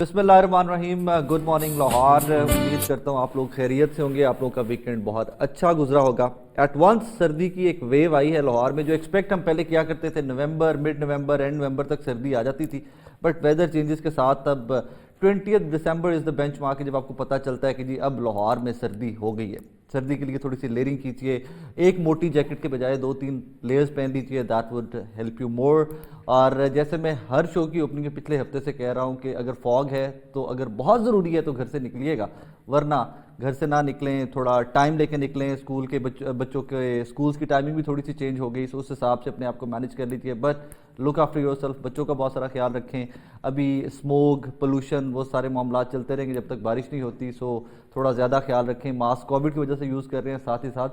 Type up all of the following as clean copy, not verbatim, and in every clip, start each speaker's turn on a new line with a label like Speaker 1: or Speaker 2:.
Speaker 1: बिस्मिल्लाहिर्रहमानिर्रहीम। Good morning Lahore. उम्मीद करता हूँ आप लोग खैरियत से होंगे, आप लोगों का वीकेंड बहुत अच्छा गुजरा होगा। एट वंस सर्दी की एक वेव आई है लाहौर में। जो एक्सपेक्ट हम पहले किया करते थे नवंबर, मिड नवंबर, एंड नवंबर तक सर्दी आ जाती थी, बट वेदर चेंजेस के साथ अब 20 दिसंबर इज़ द बेंच मार्क है जब आपको पता चलता है कि जी अब लाहौर में सर्दी हो गई है। सर्दी के लिए थोड़ी सी लेयरिंग कीजिए, एक मोटी जैकेट के बजाय 2-3 लेयर्स पहन लीजिए, that would help you more. और जैसे मैं हर शो की ओपनिंग के पिछले हफ्ते से कह रहा हूँ कि अगर फॉग है तो अगर बहुत ज़रूरी है तो घर से निकलिएगा, वरना घर से ना निकलें, थोड़ा टाइम लेके निकलें। स्कूल के बच्चों के स्कूल्स की टाइमिंग भी थोड़ी सी चेंज हो गई, सो उस हिसाब से अपने आप को मैनेज कर लीजिए। But look after your self, बच्चों का बहुत सारा ख्याल रखें। अभी स्मोक, पोल्यूशन, वो सारे मामला चलते रहेंगे जब तक बारिश नहीं होती, सो थोड़ा ज़्यादा ख्याल रखें। मास्क कोविड की वजह से यूज़ कर रहे हैं, साथ ही साथ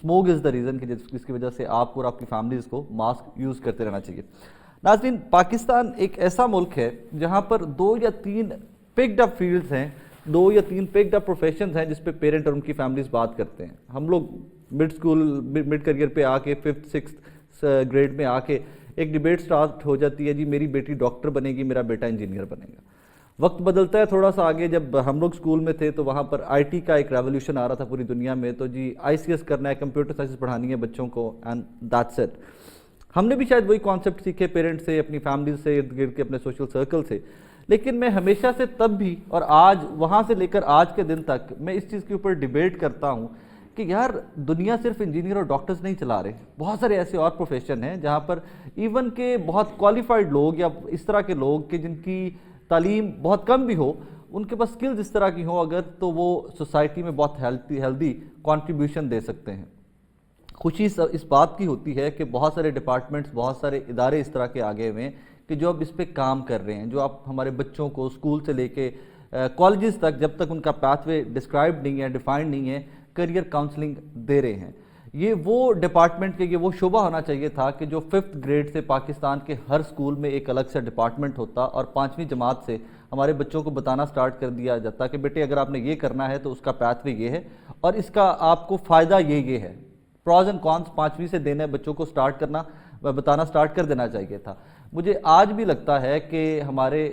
Speaker 1: स्मोक इज़ द रीज़न कि जिसकी वजह से आपको और आपकी फैमिलीज़ को मास्क यूज़ करते रहना चाहिए। नाज़रीन, पाकिस्तान एक ऐसा मुल्क है जहाँ पर 2 या 3 पिक्ड अप फील्ड्स हैं, 2 या 3 पिक्ड अप प्रोफेशंस हैं जिस पे पेरेंट और उनकी फैमिलीज बात करते हैं। हम लोग मिड करियर पे आके 5th 6th ग्रेड में आके एक डिबेट स्टार्ट हो जाती है, जी मेरी बेटी डॉक्टर बनेगी, मेरा बेटा इंजीनियर बनेगा। वक्त बदलता है थोड़ा सा आगे, जब हम लोग स्कूल में थे तो वहाँ पर आईटी का एक रेवोल्यूशन आ रहा था पूरी दुनिया में, तो जी आईसीएस करना है, कंप्यूटर साइंस पढ़ानी है बच्चों को, एंड दैट्स इट। हमने भी शायद वही कॉन्सेप्ट सीखे पेरेंट्स से, अपनी फैमिली से, इर्द गिर्द के अपने सोशल सर्कल से। लेकिन मैं हमेशा से तब भी और आज, वहाँ से लेकर आज के दिन तक, मैं इस चीज़ के ऊपर डिबेट करता हूँ कि यार दुनिया सिर्फ इंजीनियर और डॉक्टर्स नहीं चला रहे, बहुत सारे ऐसे और प्रोफेशन हैं जहाँ पर इवन के बहुत क्वालिफाइड लोग या इस तरह के लोग कि जिनकी तालीम बहुत कम भी हो, उनके पास स्किल्स इस तरह की हो अगर, तो वो सोसाइटी में बहुत हेल्दी कॉन्ट्रीब्यूशन दे सकते हैं। खुशी इस बात की होती है कि बहुत सारे डिपार्टमेंट्स, बहुत सारे इदारे इस तरह के आगे हुए हैं कि जो अब इस पे काम कर रहे हैं, जो आप हमारे बच्चों को स्कूल से लेके कॉलेजेस तक, जब तक उनका पाथवे डिस्क्राइब नहीं है, डिफाइंड नहीं है, करियर काउंसलिंग दे रहे हैं। ये वो डिपार्टमेंट के, ये वो शोबा होना चाहिए था कि जो 5th ग्रेड से पाकिस्तान के हर स्कूल में एक अलग सा डिपार्टमेंट होता और 5वीं जमात से हमारे बच्चों को बताना स्टार्ट कर दिया जाता कि बेटे अगर आपने ये करना है तो उसका पाथवे ये है और इसका आपको फ़ायदा ये है। प्रॉज एंड कॉन्स 5वीं से देने बच्चों को स्टार्ट करना, बताना स्टार्ट कर देना चाहिए था। मुझे आज भी लगता है कि हमारे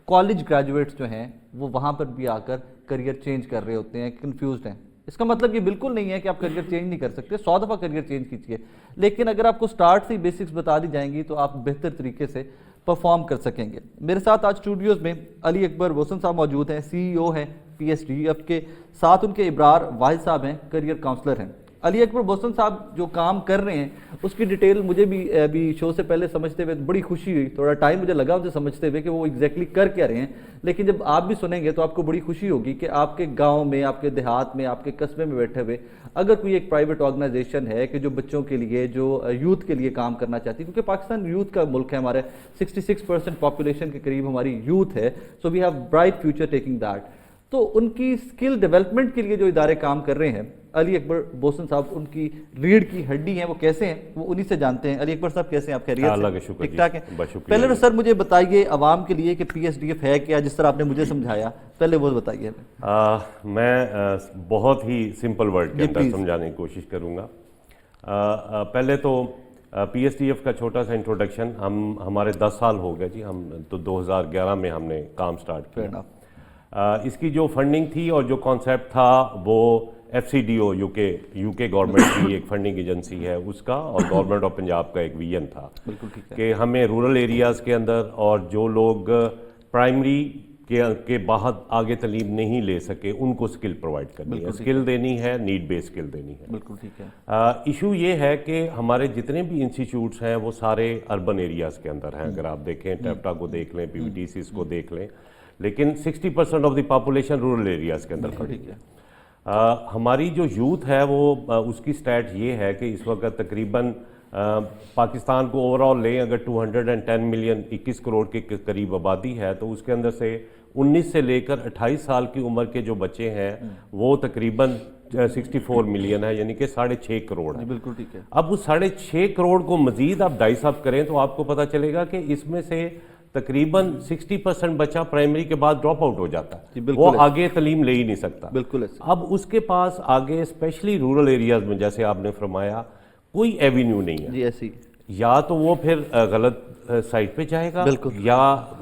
Speaker 1: कॉलेज ग्रेजुएट्स जो हैं वो वहाँ पर भी आकर करियर चेंज कर रहे होते हैं, कंफ्यूज्ड हैं। इसका मतलब ये बिल्कुल नहीं है कि आप करियर चेंज नहीं कर सकते, 100 दफ़ा करियर चेंज कीजिए, लेकिन अगर आपको स्टार्ट से ही बेसिक्स बता दी जाएंगी तो आप बेहतर तरीके से परफॉर्म कर सकेंगे। मेरे साथ आज स्टूडियोज़ में अली अकबर बोसन साहब मौजूद हैं, CEO हैं PSDF के, साथ उनके इब्रार वाहिद साहब हैं, करियर काउंसलर हैं। अली अकबर बोसन साहब जो काम कर रहे हैं उसकी डिटेल मुझे भी अभी शो से पहले समझते हुए बड़ी खुशी हुई, थोड़ा टाइम मुझे लगा उनसे समझते हुए कि वो एग्जैक्टली कर क्या रहे हैं, लेकिन जब आप भी सुनेंगे तो आपको बड़ी खुशी होगी कि आपके गांव में, आपके देहात में, आपके कस्बे में बैठे हुए अगर कोई एक प्राइवेट ऑर्गेनाइजेशन है कि जो बच्चों के लिए, जो यूथ के लिए काम करना चाहती है, क्योंकि पाकिस्तान यूथ का मुल्क है, हमारे 66% पॉपुलेशन के करीब हमारी यूथ है, so we have bright future taking that. तो उनकी स्किल डेवलपमेंट के लिए जो इदारे काम कर रहे हैं, अली अकबर बोसन साहब उनकी रीढ़ की हड्डी हैं, वो कैसे हैं वो उन्हीं से जानते हैं। अली अकबर साहब कैसे हैं आप? खैरियत से? ठीक ठाक है? पहले तो सर मुझे बताइए आवाम के लिए कि PSDF है क्या, जिस तरह आपने मुझे समझाया, पहले वो बताइए।
Speaker 2: मैं बहुत ही सिंपल वर्ड के अंदर समझाने की कोशिश करूँगा। पहले तो PSDF का छोटा सा इंट्रोडक्शन, हमारे 10 साल हो गए जी, हम तो 2011 में हमने काम स्टार्ट किया। इसकी जो फंडिंग थी और जो कॉन्सेप्ट था वो FCDO यूके गवर्नमेंट की एक फंडिंग एजेंसी है उसका, और गवर्नमेंट ऑफ पंजाब का एक विजन था कि हमें रूरल एरियाज़ के अंदर और जो लोग प्राइमरी के बाहर आगे तालीम नहीं ले सके उनको स्किल प्रोवाइड करनी है, स्किल देनी है, नीड बेस्ड स्किल देनी है।
Speaker 1: बिल्कुल ठीक है।
Speaker 2: इशू ये है कि हमारे जितने भी इंस्टीट्यूट्स हैं वो सारे अर्बन एरियाज़ के अंदर हैं। अगर आप देखें टेप्टा को देख लें, PVTCs को देख लें, लेकिन 60% of the population rural areas के अंदर खड़ी है। हमारी जो यूथ है वो उसकी स्टैट ये है कि इस वक्त तकरीबन पाकिस्तान को ओवरऑल लें अगर 210 मिलियन 21 करोड़ के करीब आबादी है, तो उसके अंदर से 19 से लेकर 28 साल की उम्र के जो बच्चे हैं वो तकरीबन 64 मिलियन है, यानी कि 6.5 करोड़ है।
Speaker 1: बिल्कुल ठीक है।
Speaker 2: अब उस 6.5 करोड़ को मजीद आप डाइस अप करें तो आपको पता चलेगा कि इसमें से तकरीबन 60% बच्चा प्राइमरी के बाद ड्रॉप आउट हो जाता है, वो आगे तालीम ले ही नहीं सकता।
Speaker 1: बिल्कुल।
Speaker 2: अब उसके पास आगे स्पेशली रूरल एरियाज में, जैसे आपने फरमाया, कोई एवेन्यू नहीं है
Speaker 1: जी ऐसी।
Speaker 2: या तो वो फिर गलत साइट पे जाएगा, या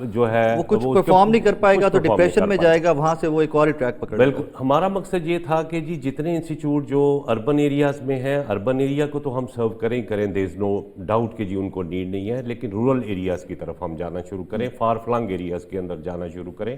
Speaker 2: जो है
Speaker 1: वो कुछ परफॉर्म नहीं कर पाएगा तो डिप्रेशन में जाएगा, वहां से वो एक और ट्रैक पकड़।
Speaker 2: बिल्कुल, हमारा मकसद ये था कि जी जितने इंस्टीट्यूट जो अर्बन एरियाज में हैं, अर्बन एरिया को तो हम सर्व करें देयर इज नो डाउट कि जी उनको नीड नहीं है, लेकिन रूरल एरियाज की तरफ हम जाना शुरू करें, फार फ्लंग एरियाज के अंदर जाना शुरू करें।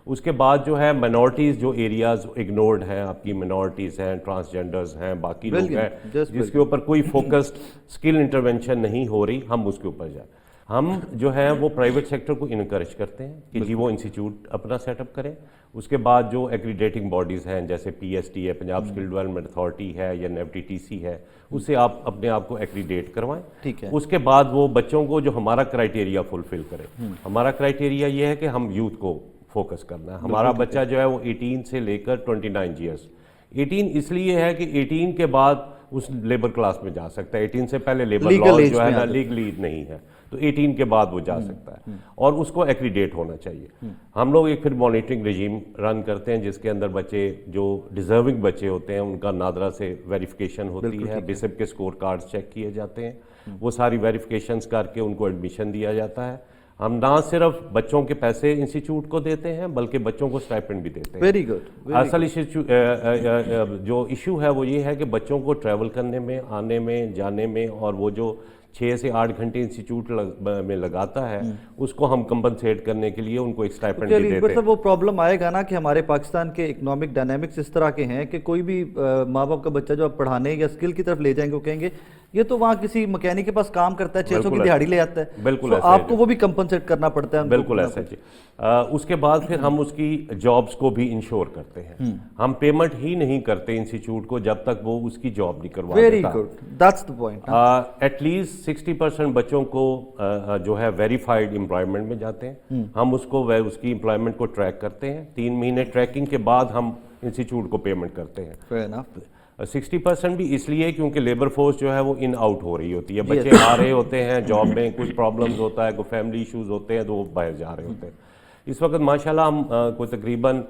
Speaker 2: उसके बाद जो है माइनॉरिटीज़ जो एरियाज इग्नोर्ड हैं, आपकी माइनॉरिटीज़ हैं, ट्रांसजेंडर्स हैं, बाकी लोग हैं जिसके ऊपर कोई फोकस्ड स्किल इंटरवेंशन नहीं हो रही, हम उसके ऊपर जाए। हम जो है वो प्राइवेट सेक्टर को इनकरेज करते हैं कि जी वो इंस्टीट्यूट अपना सेटअप करें। उसके बाद जो एक्रीडेटिंग बॉडीज़ हैं जैसे पीएसटी है, पंजाब स्किल डेवलपमेंट अथॉरिटी है, या NFTTC है, उससे आप अपने आप को एक्रीडेट करवाएं।
Speaker 1: ठीक है। उसके
Speaker 2: बाद वो बच्चों को जो हमारा क्राइटेरिया फुलफिल करें। हमारा क्राइटेरिया ये है कि हम यूथ को फोकस करना है। हमारा बच्चा जो है वो 18 से लेकर 29 ईयर्स, 18 इसलिए है कि 18 के बाद उस लेबर क्लास में जा सकता है, 18 से पहले लेबर लॉ जो है ना लीगली नहीं है, तो 18 के बाद वो जा सकता है और उसको एक्रीडेट होना चाहिए। हम लोग एक फिर मॉनिटरिंग रिजीम रन करते हैं जिसके अंदर बच्चे जो डिजर्विंग बच्चे होते हैं उनका नादरा से वेरिफिकेशन होती है, बिशप के स्कोर कार्ड्स चेक किए जाते हैं, वो सारी वेरिफिकेशंस करके उनको एडमिशन दिया जाता है। हम ना सिर्फ बच्चों के पैसे इंस्टीट्यूट को देते हैं बल्कि बच्चों को स्टाइपेंड भी देते हैं।
Speaker 1: Very good.
Speaker 2: असल जो इशू है वो ये है कि बच्चों को ट्रैवल करने में, आने में, जाने में, और वो जो 6 से 8 घंटे इंस्टीट्यूट में लगाता है उसको हम कंपनसेट करने के लिए उनको एक स्टाइपेंड भी देते हैं।
Speaker 1: वो प्रॉब्लम आएगा ना कि हमारे पाकिस्तान के इकोनॉमिक डायनामिक्स इस तरह के हैं कि कोई भी माँ बाप का बच्चा जो आप पढ़ाने या स्किल की तरफ ले जाएंगे वो कहेंगे ये तो वहाँ किसी मैकेनिक के पास काम करता है, 600 की दिहाड़ी ले आता है।
Speaker 2: बिल्कुल
Speaker 1: तो आपको वो भी कंपनसेट करना पड़ता है।
Speaker 2: बिल्कुल ऐसा जी। उसके बाद फिर हम उसकी जॉब्स को भी इंश्योर करते हैं। हम पेमेंट ही नहीं करते इंस्टीट्यूट को जब तक वो उसकी जॉब नहीं करवा देता।
Speaker 1: Very good, that's the point.
Speaker 2: At least 60% बच्चों को जो है वेरीफाइड एम्प्लॉयमेंट में जाते हैं। हम उसको उसकी एम्प्लॉयमेंट को ट्रैक करते हैं। 3 महीने ट्रैकिंग के बाद हम इंस्टीट्यूट को पेमेंट करते हैं।
Speaker 1: Fair enough.
Speaker 2: 60% भी इसलिए क्योंकि लेबर फोर्स जो है वो इन आउट हो रही होती है, बच्चे आ रहे होते हैं जॉब में, कुछ प्रॉब्लम्स होता है, कोई फैमिली इश्यूज होते हैं तो वो बाहर जा रहे होते हैं। इस वक्त माशाल्लाह हम कोई तकरीबन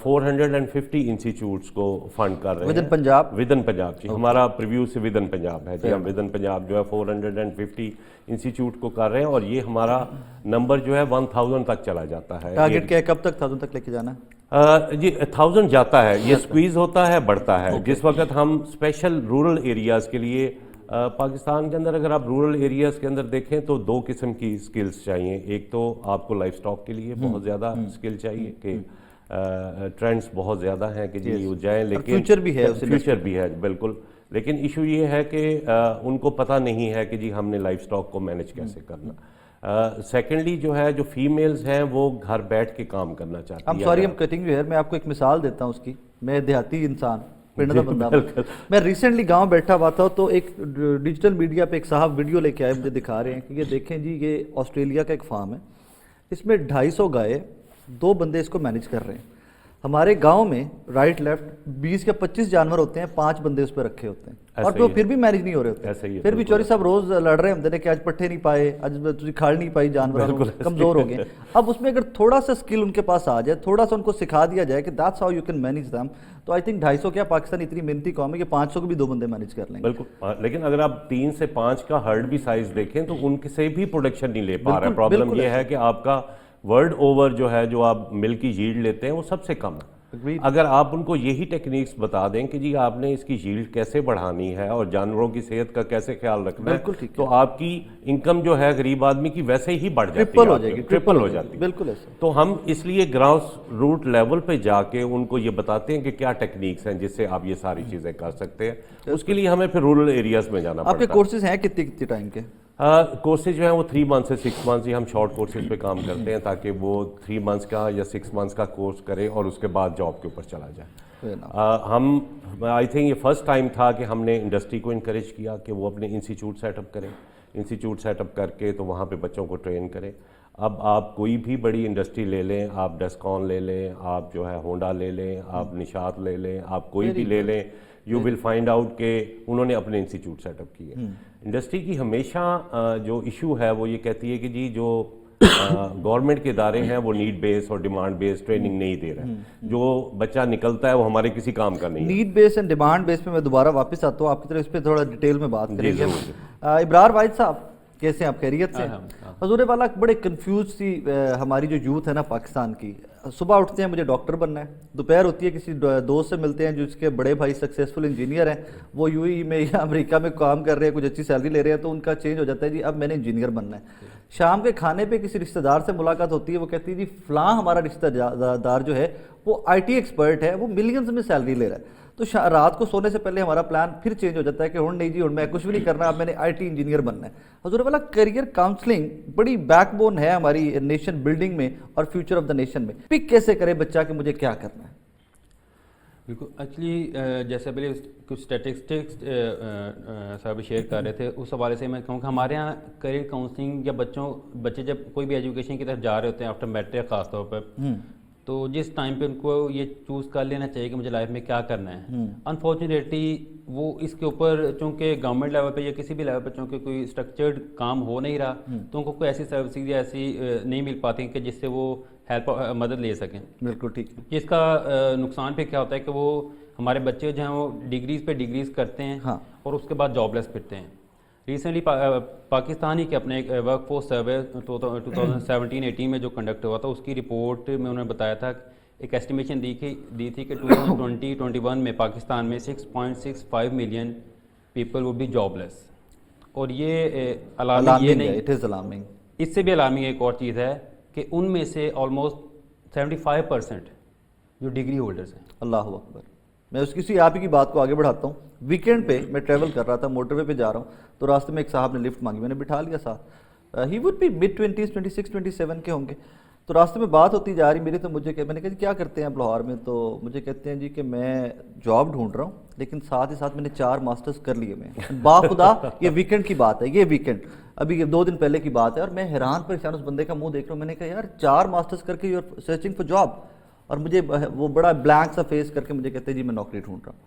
Speaker 2: 450 इंस्टीट्यूट्स को फंड कर रहे हैं विद इन पंजाब जी। हमारा प्रीव्यू से विद इन पंजाब है जी। हम विद इन पंजाब जो है 450 इंस्टीट्यूट को कर रहे हैं और ये हमारा नंबर जो है 1000 तक चला जाता है।
Speaker 1: टारगेट क्या है, कब तक 1000 तक लेके जाना है?
Speaker 2: जी 1000 जाता है, ये स्क्वीज होता है, बढ़ता है। जिस वक्त हम स्पेशल रूरल एरियाज़ के लिए पाकिस्तान के अंदर अगर आप रूरल एरियाज़ के अंदर देखें तो 2 किस्म की स्किल्स चाहिए। एक तो आपको लाइफ स्टॉक के लिए बहुत ज़्यादा स्किल चाहिए कि ट्रेंड्स बहुत ज़्यादा हैं कि जी ये जाए, लेकिन
Speaker 1: फ्यूचर भी है
Speaker 2: बिल्कुल। लेकिन इशू ये है कि उनको पता नहीं है कि जी हमने लाइफ स्टॉक को मैनेज कैसे करना। सेकेंडली जो है जो फीमेल्स हैं वो घर बैठ के काम करना चाहती है।
Speaker 1: I'm cutting you here, मैं आपको एक मिसाल देता हूँ उसकी। मैं देहाती इंसान, पिंड का बंदा, मैं रिसेंटली गांव बैठा हुआ था तो एक डिजिटल मीडिया पे एक साहब वीडियो लेके आए, मुझे दिखा रहे हैं कि ये देखें जी ये ऑस्ट्रेलिया का एक फार्म है, इसमें 250 गाय, 2 बंदे इसको मैनेज कर रहे हैं। हमारे गांव में राइट लेफ्ट 20 या 25 जानवर होते हैं, 5 बंदे उस पर रखे होते हैं और तो फिर भी मैनेज नहीं हो रहे होते। फिर भी चौरी साहब रोज लड़ रहे होते हैं कि आज पट्ठे नहीं पाए, आज तुझे खाड़ नहीं पाई, जानवर कमजोर हो गए। अब उसमें अगर थोड़ा सा स्किल उनके पास आ जाए, थोड़ा सा उनको सिखा दिया जाए कि that's how you can manage them, तो आई थिंक 250 क्या पाकिस्तान इतनी मेहनती कौम है कि 500 को भी 2 बंदे मैनेज कर लेंगे।
Speaker 2: बिल्कुल, लेकिन अगर आप 3 से 5 का हर्ड भी साइज देखें तो उनके से भी प्रोडक्शन नहीं ले पा रहे। प्रॉब्लम ये है कि आपका वर्ल्ड ओवर जो है जो आप मिल्क की यील्ड लेते हैं वो सबसे कम है। अगर आप उनको यही टेक्निक्स बता दें कि जी आपने इसकी यील्ड कैसे बढ़ानी है और जानवरों की सेहत का कैसे ख्याल रखना है, तो आपकी इनकम जो है गरीब आदमी की वैसे ही बढ़ जाती है, ट्रिपल हो जाती है।
Speaker 1: बिल्कुल ऐसे।
Speaker 2: तो हम इसलिए ग्रास रूट लेवल पे जाके उनको ये बताते हैं कि क्या टेक्निक्स हैं जिससे आप ये सारी चीजें कर सकते हैं। उसके लिए हमें फिर रूरल एरियाज में जाना पड़ता है।
Speaker 1: आपके कोर्सेज हैं कितने टाइम के?
Speaker 2: कोर्सेज जो है वो 3 मंथ से 6 मंथ ही हम शॉर्ट कोर्सेज पे काम करते हैं ताकि वो 3 मंथ्स का या 6 मंथ्स का कोर्स करे और उसके बाद जॉब के ऊपर चला जाए। हम आई थिंक ये फर्स्ट टाइम था कि हमने इंडस्ट्री को इनकरेज किया कि वो अपने इंस्टीट्यूट सेटअप करें। इंस्टीट्यूट सेटअप करके तो वहाँ पे बच्चों को ट्रेन करें। अब आप कोई भी बड़ी इंडस्ट्री ले लें, आप डेस्कॉन ले लें, आप जो है होंडा ले लें, आप निशात ले लें, आप कोई भी ले लें, यू विल फाइंड आउट कि उन्होंने अपने इंस्टीट्यूट सेटअप किए। इंडस्ट्री की हमेशा जो इशू है वो ये कहती है कि जी जो गवर्नमेंट के इदारे हैं वो नीड बेस्ड और डिमांड बेस्ड ट्रेनिंग नहीं दे रहे हैं। जो बच्चा निकलता है वो हमारे किसी काम का नहीं है।
Speaker 1: Need based and demand based पे मैं दोबारा वापस आता हूँ आपकी तरफ, इस पर थोड़ा डिटेल में बात करेंगे। इब्रार वाहिद साहब, کیسے ہیں آپ؟ خیریت سے؟ حضور والا بڑے کنفیوز سی ہماری جو یوتھ ہے نا پاکستان کی، صبح اٹھتے ہیں مجھے ڈاکٹر بننا ہے، دوپہر ہوتی ہے کسی دوست سے ملتے ہیں جس کے بڑے بھائی سکسیزفل انجینئر ہیں، وہ یو اے میں یا امریکہ میں کام کر رہے ہیں، کچھ اچھی سیلری لے رہے ہیں، تو ان کا چینج ہو جاتا ہے جی اب میں نے انجینئر بننا ہے۔ شام کے کھانے پہ کسی رشتہ دار سے ملاقات ہوتی ہے، وہ کہتی ہے جی فلاں ہمارا رشتہ دار جو ہے وہ آئی ٹی ایکسپرٹ ہے، وہ ملینز میں سیلری لے رہا ہے۔ تو رات کو سونے سے پہلے ہمارا پلان پھر چینج ہو جاتا ہے کہ ہن نہیں جی ہن میں کچھ بھی نہیں کرنا، اب میں نے آئی ٹی انجینئر بننا ہے۔ حضور والا کیریئر کاؤنسلنگ بڑی بیک بون ہے ہماری نیشن بلڈنگ میں اور فیوچر آف دا نیشن میں۔ پک کیسے کرے بچہ کہ مجھے کیا کرنا ہے؟
Speaker 3: بالکل، ایکچولی جیسے پہلے کچھ اسٹیٹسٹکس صاحب شیئر کر رہے تھے، اس حوالے سے میں کہوں کہ ہمارے یہاں کیریئر کاؤنسلنگ یا بچے جب کوئی بھی ایجوکیشن کی طرف جا رہے ہوتے ہیں آفٹر میٹرک خاص طور پر، تو جس ٹائم پہ ان کو یہ چوز کر لینا چاہیے کہ مجھے لائف میں کیا کرنا ہے، انفارچونیٹلی وہ اس کے اوپر چونکہ گورنمنٹ لیول پہ یا کسی بھی لیول پہ چونکہ کوئی اسٹرکچرڈ کام ہو نہیں رہا، تو ان کو کوئی ایسی سروسز یا ایسی نہیں مل پاتی کہ جس سے وہ مدد لے سکیں۔
Speaker 1: بالکل ٹھیک۔
Speaker 3: اس کا نقصان پھر کیا ہوتا ہے کہ وہ ہمارے بچے جو ہیں وہ ڈگریز پہ ڈگریز کرتے ہیں اور اس کے بعد جاب لیس پھرتے ہیں۔ ریسنٹلی پاکستان ہی کے اپنے ایک ورک فورس سروے 2017-18 میں جو کنڈکٹ ہوا تھا، اس کی رپورٹ میں انہوں نے بتایا تھا، ایک ایسٹیمیشن دی تھی کہ 2020-21 میں پاکستان میں 6.65 million people would be jobless. اور یہ الارمنگ یہ نہیں، اس سے بھی الارمنگ ایک اور چیز ہے کہ ان میں سے آلموسٹ 75% جو ڈگری ہولڈرز ہیں۔
Speaker 1: اللہ اکبر۔ میں اس کسی آپ ہی کی بات کو آگے بڑھاتا ہوں۔ ویکینڈ پہ میں ٹریول کر رہا تھا، موٹر وے پہ جا رہا ہوں، تو راستے میں ایک صاحب نے لفٹ مانگی، میں نے بٹھا لیا ساتھ۔ He would be mid 20s 26 27 کے ہوں گے۔ تو راستے میں بات ہوتی جا رہی میری، تو میں نے کہا جی کیا کرتے ہیں آپ لاہور میں؟ تو مجھے کہتے ہیں جی کہ میں جاب ڈھونڈ رہا ہوں، لیکن ساتھ ہی ساتھ میں نے 4 ماسٹرز کر لیے میں باخدا۔ یہ ویکینڈ کی بات ہے، یہ ویکینڈ ابھی 2 دن پہلے کی بات ہے، اور میں حیران پریشان اس بندے کا منہ دیکھ رہا ہوں۔ میں نے کہا یار 4 ماسٹرز کر کے you are searching for job, اور مجھے وہ بڑا بلینک سا فیس کر کے مجھے کہتے ہیں جی میں نوکری ڈھونڈ رہا ہوں۔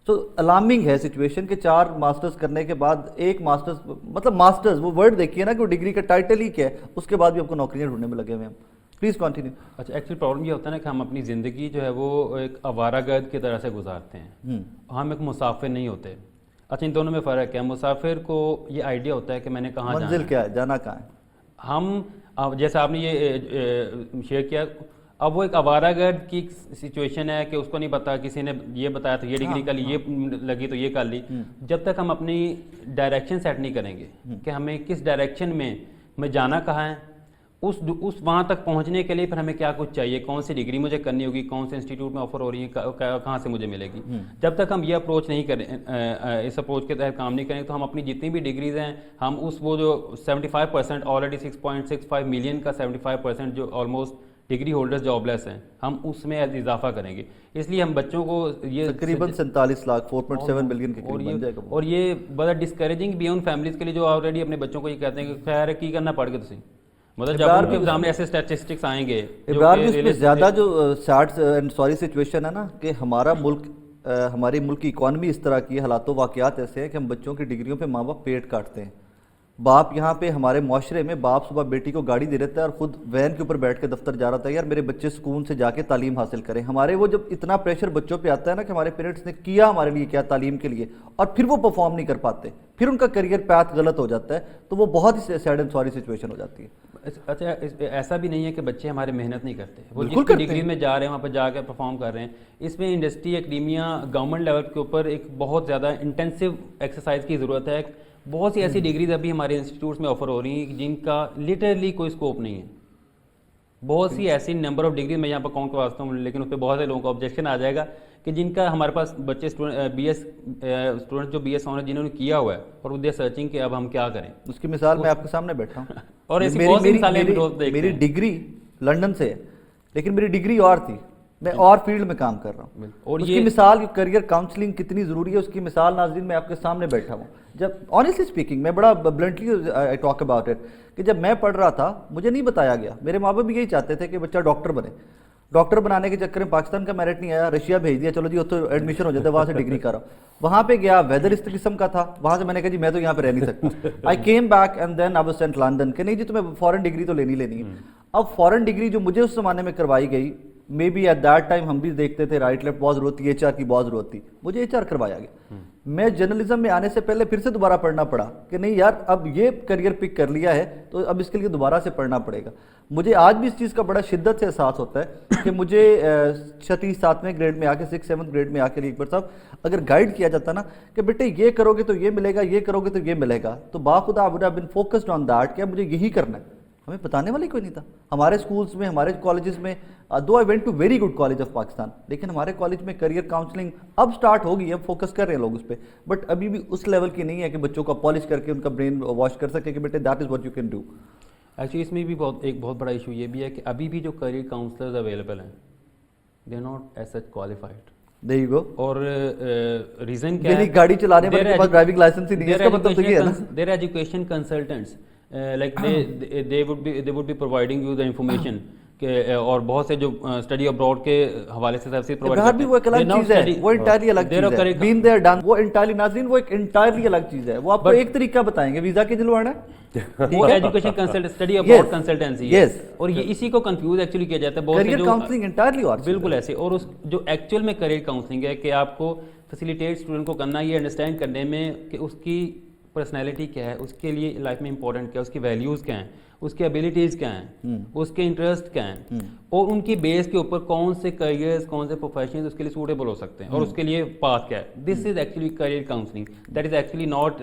Speaker 1: تو الارمنگ ہے سچویشن کہ 4 ماسٹرز کرنے کے بعد ایک ماسٹرز، مطلب ماسٹرز وہ ورڈ دیکھیے نا کہ وہ ڈگری کا ٹائٹل ہی کیا ہے، اس کے بعد بھی آپ کو نوکریاں ڈھونڈنے میں لگے ہوئے ہیں۔ Please continue.
Speaker 3: اچھا، ایکچولی پرابلم یہ ہوتا ہے نا کہ ہم اپنی زندگی جو ہے وہ ایک آوارہ گرد کی طرح سے گزارتے ہیں، ہم ایک مسافر نہیں ہوتے۔ اچھا، ان دونوں میں فرق ہے۔ مسافر کو یہ آئیڈیا ہوتا ہے کہ میں نے کہاں جانا ہے،
Speaker 1: منزل کیا ہے، جانا کہاں ہے۔
Speaker 3: ہم جیسے آپ نے یہ شیئر کیا، اب وہ ایک آوارہ گرد کی سچویشن ہے کہ اس کو نہیں پتا، کسی نے یہ بتایا تو یہ ڈگری کر لی، یہ لگی تو یہ کر لی۔ جب تک ہم اپنی ڈائریکشن سیٹ نہیں کریں گے کہ ہمیں کس ڈائریکشن میں جانا کہاں ہے، اس وہاں تک پہنچنے کے لیے پھر ہمیں کیا کچھ چاہیے، کون سی ڈگری مجھے کرنی ہوگی، کون سے انسٹیٹیوٹ میں آفر ہو رہی ہے، کہاں سے مجھے ملے گی، جب تک ہم یہ اپروچ نہیں کریں، اس اپروچ کے تحت کام نہیں کریں، تو ہم اپنی جتنی بھی ڈگریز ہیں، ہم وہ جو 75% آلریڈی 6.65 ملین کا 75% جو آلموسٹ ڈگری ہولڈرز جاب لیس ہیں، ہم اس میں اضافہ کریں گے۔ اس لیے ہم بچوں کو یہ
Speaker 1: تقریباً 47 لاکھ 4.7 ملین کے قریب بن جائے گا،
Speaker 3: اور یہ بڑا ڈسکریجنگ بھی ہے ان فیملیز کے لیے جو آلریڈی اپنے بچوں کو یہ کہتے ہیں کہ خیر کی کرنا پڑ گیا، مطلب جب ان کے سامنے ایسے اسٹیٹسٹکس آئیں گے۔
Speaker 1: ابرار بھی اس میں زیادہ جو سیڈ اینڈ سوری سچویشن ہے نا کہ ہمارا ملک، ہماری ملک کی اکانومی اس طرح کی حالات و واقعات ایسے ہیں کہ ہم بچوں کی ڈگریوں پہ ماں باپ پیٹ کاٹتے ہیں۔ باپ یہاں پہ ہمارے معاشرے میں باپ صبح بیٹی کو گاڑی دے دیتا ہے اور خود وین کے اوپر بیٹھ کے دفتر جا رہا تھا، یار میرے بچے سکون سے جا کے تعلیم حاصل کریں۔ ہمارے وہ جب اتنا پریشر بچوں پہ آتا ہے نا کہ ہمارے پیرنٹس نے کیا ہمارے لیے کیا تعلیم کے لیے، اور پھر وہ پرفارم نہیں کر پاتے، پھر ان کا کریئر پیتھ غلط ہو جاتا ہے، تو وہ بہت ہی سیڈ اینڈ سوری سچویشن ہو جاتی ہے۔
Speaker 3: اچھا، ایسا بھی نہیں ہے کہ بچے ہمارے محنت نہیں کرتے، وہ جس ڈگری میں جا رہے ہیں وہاں پہ جا کے پرفارم کر رہے ہیں۔ اس میں انڈسٹری، اکیڈیمیا، گورنمنٹ لیول کے اوپر ایک بہت زیادہ انٹینسو ایکسرسائز کی ضرورت ہے۔ بہت سی ایسی ڈگریز ابھی ہمارے انسٹیٹیوٹس میں آفر ہو رہی ہیں جن کا لٹرلی کوئی اسکوپ نہیں ہے۔ بہت سی ایسی نمبر آف ڈگری میں یہاں پر کاؤنٹ کرواتا ہوں، لیکن اس پہ بہت سے لوگوں کا آبجیکشن آ جائے گا کہ جن کا ہمارے پاس بچے اسٹوڈنٹ جو BS آنر جنہوں نے کیا ہوا ہے، اور وہ دے سرچنگ کہ اب ہم کیا کریں۔
Speaker 1: اس کی مثال میں آپ کے سامنے بیٹھا ہوں،
Speaker 3: اور ایسی بہت سی مثالیں بھی روز دیکھتے ہیں۔
Speaker 1: میری ڈگری لنڈن سے ہے، لیکن میری ڈگری اور تھی، میں اور فیلڈ میں کام کر رہا ہوں۔ اور اس کی مثال کریئر کاؤنسلنگ کتنی ضروری ہے، اس کی مثال ناظرین میں آپ کے سامنے بیٹھا ہوں۔ جب آنیسٹلی اسپیکنگ میں بڑا bluntly I talk about it کہ جب میں پڑھ رہا تھا مجھے نہیں بتایا گیا، میرے ماں باپ بھی یہی چاہتے تھے کہ بچہ ڈاکٹر بنے، ڈاکٹر بنانے کے چکر میں پاکستان کا میرٹ نہیں آیا، رشیا بھیج دیا، چلو جی تو ایڈمیشن ہو جاتا ہے، وہاں سے ڈگری کرا۔ وہاں پہ گیا، ویدر اس قسم کا تھا، وہاں سے میں نے کہا جی میں تو یہاں پہ رہ نہیں سکتا۔ I came back and then I was sent London کہ نہیں جی تمہیں فورن ڈگری تو لینی ہے۔ اب فورن ڈگری جو مجھے اس زمانے میں کروائی گئی، maybe at that time ہم بھی دیکھتے تھے رائٹ لیفٹ بہت ضرورت تھی، HR کی بہت ضرورت تھی، مجھے HR کروایا گیا۔ میں جرنلزم میں آنے سے پہلے پھر سے دوبارہ پڑھنا پڑا کہ نہیں یار اب یہ کریئر پک کر لیا ہے تو اب اس کے لیے دوبارہ سے پڑھنا پڑے گا. مجھے آج بھی اس چیز کا بڑا شدت سے احساس ہوتا ہے کہ مجھے 6 7ویں گریڈ میں آ کے 6 7 گریڈ میں آ کے اکبر صاحب اگر گائیڈ کیا جاتا نا کہ بیٹے یہ کرو گے تو یہ ملے گا, یہ کرو گے تو یہ ملے گا, تو باخدا I would have been focused on that کہ مجھے یہی کرنا ہے. ہمیں بتانے والی کوئی نہیں تھا. ہمارے سکولز میں, ہمارے کالجز میں, دو I went to very good college of Pakistan, لیکن ہمارے کالج میں کریئر کاؤنسلنگ اب سٹارٹ ہوگی, اب فوکس کر رہے ہیں لوگ اس پہ, بٹ ابھی بھی اس لیول کی نہیں ہے کہ بچوں کو پالش کر کے ان کا برین واش کر سکے کہ بیٹے that is what you can do.
Speaker 3: Actually اس میں بھی ایک بہت بڑا ایشو یہ بھی ہے کہ ابھی بھی جو کریئر کاؤنسلرز اویلیبل ہیں they are not as such qualified.
Speaker 1: There you go.
Speaker 3: اور ریزن کیا ہے,
Speaker 1: میری گاڑی چلانے والے کے پاس ڈرائیونگ لائسنس ہی نہیں ہے, اس کا مطلب تو یہ ہے نا.
Speaker 3: Their education consultants like they would be providing you the information کہ اور بہت سے جو اسٹڈی ابراڈ کے حوالے سے سروسز پرووائڈ کرتے ہیں.
Speaker 1: بھی وہ ایک الگ چیز ہے, وہ انٹائرلی الگ چیز ہے. been there done وہ انٹائرلی ناظرین وہ ایک انٹائرلی الگ چیز ہے. وہ آپ کو ایک طریقہ بتائیں گے ویزا کے دلوانا ہے,
Speaker 3: وہ education consultant study abroad consultancy ہے, اور یہ اسی کو کنفیوز ایکچولی کیا جاتا ہے بہت سے
Speaker 1: کریئر
Speaker 3: جو
Speaker 1: کاؤنسلنگ انٹائرلی اور
Speaker 3: بالکل ایسے. اور اس جو ایکچوئل میں کریئر کاؤنسلنگ ہے کہ آپ کو فیسیلیٹیٹ اسٹوڈنٹ کو کرنا یہ انڈرسٹینڈ کرنے میں کہ اس کی پرسنالٹی کیا ہے, اس کے لیے لائف میں امپورٹنٹ کیا ہے, اس کی ویلیوز کیا ہیں, اس کی ابیلٹیز کیا ہیں, اس کے انٹرسٹ کیا ہیں, اور ان کی بیس کے اوپر کون سے کریئرز, کون سے پروفیشنز اس کے لیے سوٹیبل ہو سکتے ہیں, اور اس کے لیے پاتھ کیا ہے. This is actually career counselling, that is actually not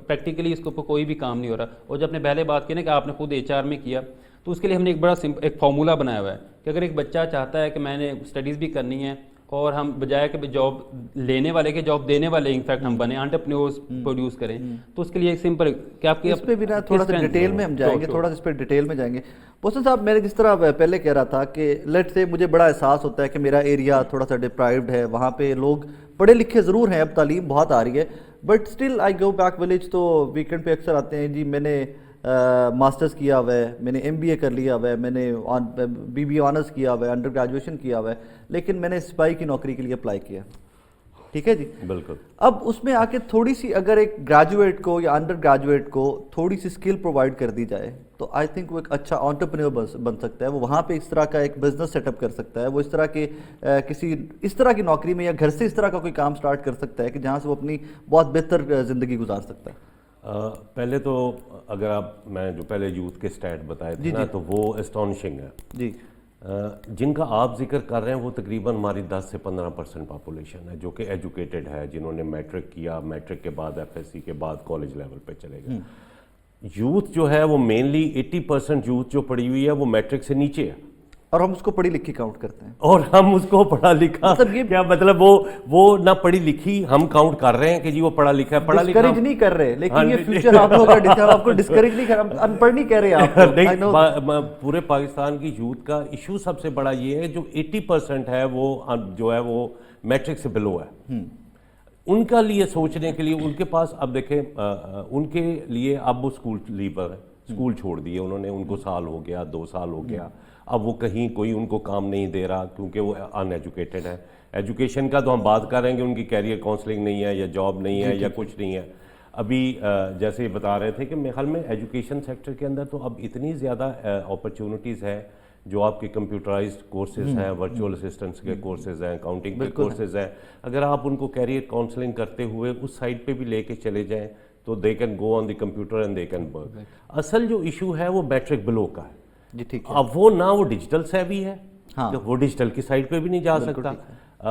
Speaker 3: practically اس کے اوپر کوئی بھی کام نہیں ہو رہا. اور جب نے پہلے بات کی نا کہ آپ نے خود HR میں کیا, تو اس کے لیے ہم نے ایک بڑا ایک فارمولا بنایا ہوا ہے کہ اگر ایک بچہ چاہتا ہے کہ میں نے اسٹڈیز بھی کرنی ہے اور ہم بجائے کہ جاب لینے والے کے جاب دینے والے انفیکٹ ہم بنے, انٹرپرینیورز پروڈیوس کریں, تو اس کے لیے ایک سمپل کہ آپ کی
Speaker 1: اس پہ بھی نا تھوڑا سا ڈیٹیل میں ہم جائیں گے, تھوڑا سا اس پہ ڈیٹیل میں جائیں گے. محسن صاحب میں نے جس طرح پہلے کہہ رہا تھا کہ لیٹ سے مجھے بڑا احساس ہوتا ہے کہ میرا ایریا تھوڑا سا ڈپرائیوڈ ہے, وہاں پہ لوگ پڑھے لکھے ضرور ہیں, اب تعلیم بہت آ رہی ہے, but still I go back village, تو ویکینڈ پہ اکثر آتے ہیں جی میں نے ماسٹرز کیا ہوا ہے, میں نے MBA کر لیا ہوا ہے, میں نے BBA آنرز کیا ہوا ہے, انڈر گریجویشن کیا ہوا ہے, لیکن میں نے سپاہی کی نوکری کے لیے اپلائی کیا. ٹھیک ہے جی, بالکل. اب اس میں آ کے تھوڑی سی اگر ایک گریجویٹ کو یا انڈر گریجویٹ کو تھوڑی سی اسکل پرووائڈ کر دی جائے تو آئی تھنک وہ ایک اچھا انٹرپرینور بن سکتا ہے. وہ وہاں پہ اس طرح کا ایک بزنس سیٹ اپ کر سکتا ہے, وہ اس طرح کے کسی اس طرح کی نوکری میں یا گھر سے اس طرح کا کوئی کام سٹارٹ کر سکتا ہے کہ جہاں سے وہ اپنی بہت بہتر زندگی گزار سکتا ہے.
Speaker 2: پہلے تو اگر میں جو پہلے یوتھ کے اسٹیٹ بتائے تھے نا, تو وہ اسٹانشنگ ہے جی. جن کا آپ ذکر کر رہے ہیں وہ تقریباً ہماری 10 سے 15% پاپولیشن ہے جو کہ ایجوکیٹڈ ہے, جنہوں نے میٹرک کیا, میٹرک کے بعد FSC کے بعد کالج لیول پہ چلے گئے. یوتھ جو ہے وہ مینلی 80% یوتھ جو پڑھی ہوئی ہے وہ میٹرک سے نیچے ہے,
Speaker 1: اور ہم اس کو پڑھی لکھی کاؤنٹ کرتے ہیں,
Speaker 2: اور ہم اس کو پڑھا لکھا کیا مطلب وہ نہ پڑھی لکھی ہم کاؤنٹ کر رہے ہیں کہ جی وہ پڑھا لکھا ہے, پڑھا لکھا
Speaker 1: ڈسکریج نہیں کر رہے, لیکن یہ فیوچر آپ لوگ آپ کو ڈسکریج نہیں کر رہے, ان پڑھ نہیں کہہ رہے آپ.
Speaker 2: پورے پاکستان کی یوتھ کا ایشو سب سے بڑا یہ ہے جو 80% ہے وہ جو ہے وہ میٹرک سے بلو ہے. ان کا لیے سوچنے کے لیے ان کے پاس اب دیکھیں ان کے لیے اب وہ اسکول لیور ہے, اسکول چھوڑ دیے انہوں نے, ان کو سال ہو گیا, 2 سال ہو گیا, اب وہ کہیں کوئی ان کو کام نہیں دے رہا کیونکہ وہ ان ایجوکیٹڈ ہے. ایجوکیشن کا تو ہم بات کر رہے ہیں کہ ان کی کیریئر کاؤنسلنگ نہیں ہے یا جاب نہیں ہے یا کچھ نہیں ہے. ابھی جیسے بتا رہے تھے کہ میرے خیال میں ایجوکیشن سیکٹر کے اندر تو اب اتنی زیادہ اپرچونٹیز ہے, جو آپ کے کمپیوٹرائزڈ کورسز ہیں, ورچوئل اسسٹنٹس کے کورسز ہیں, اکاؤنٹنگ کے کورسز ہیں, اگر آپ ان کو کیریئر کاؤنسلنگ کرتے ہوئے اس سائڈ پہ بھی لے کے چلے جائیں تو they can go on the computer and they can work. اصل جو ایشو ہے وہ میٹرک بلو کا ہے
Speaker 1: جی. ٹھیک ہے,
Speaker 2: اب وہ نہ وہ ڈیجیٹل سیوی ہے, وہ ڈیجیٹل کی سائڈ پہ بھی نہیں جا سکتا,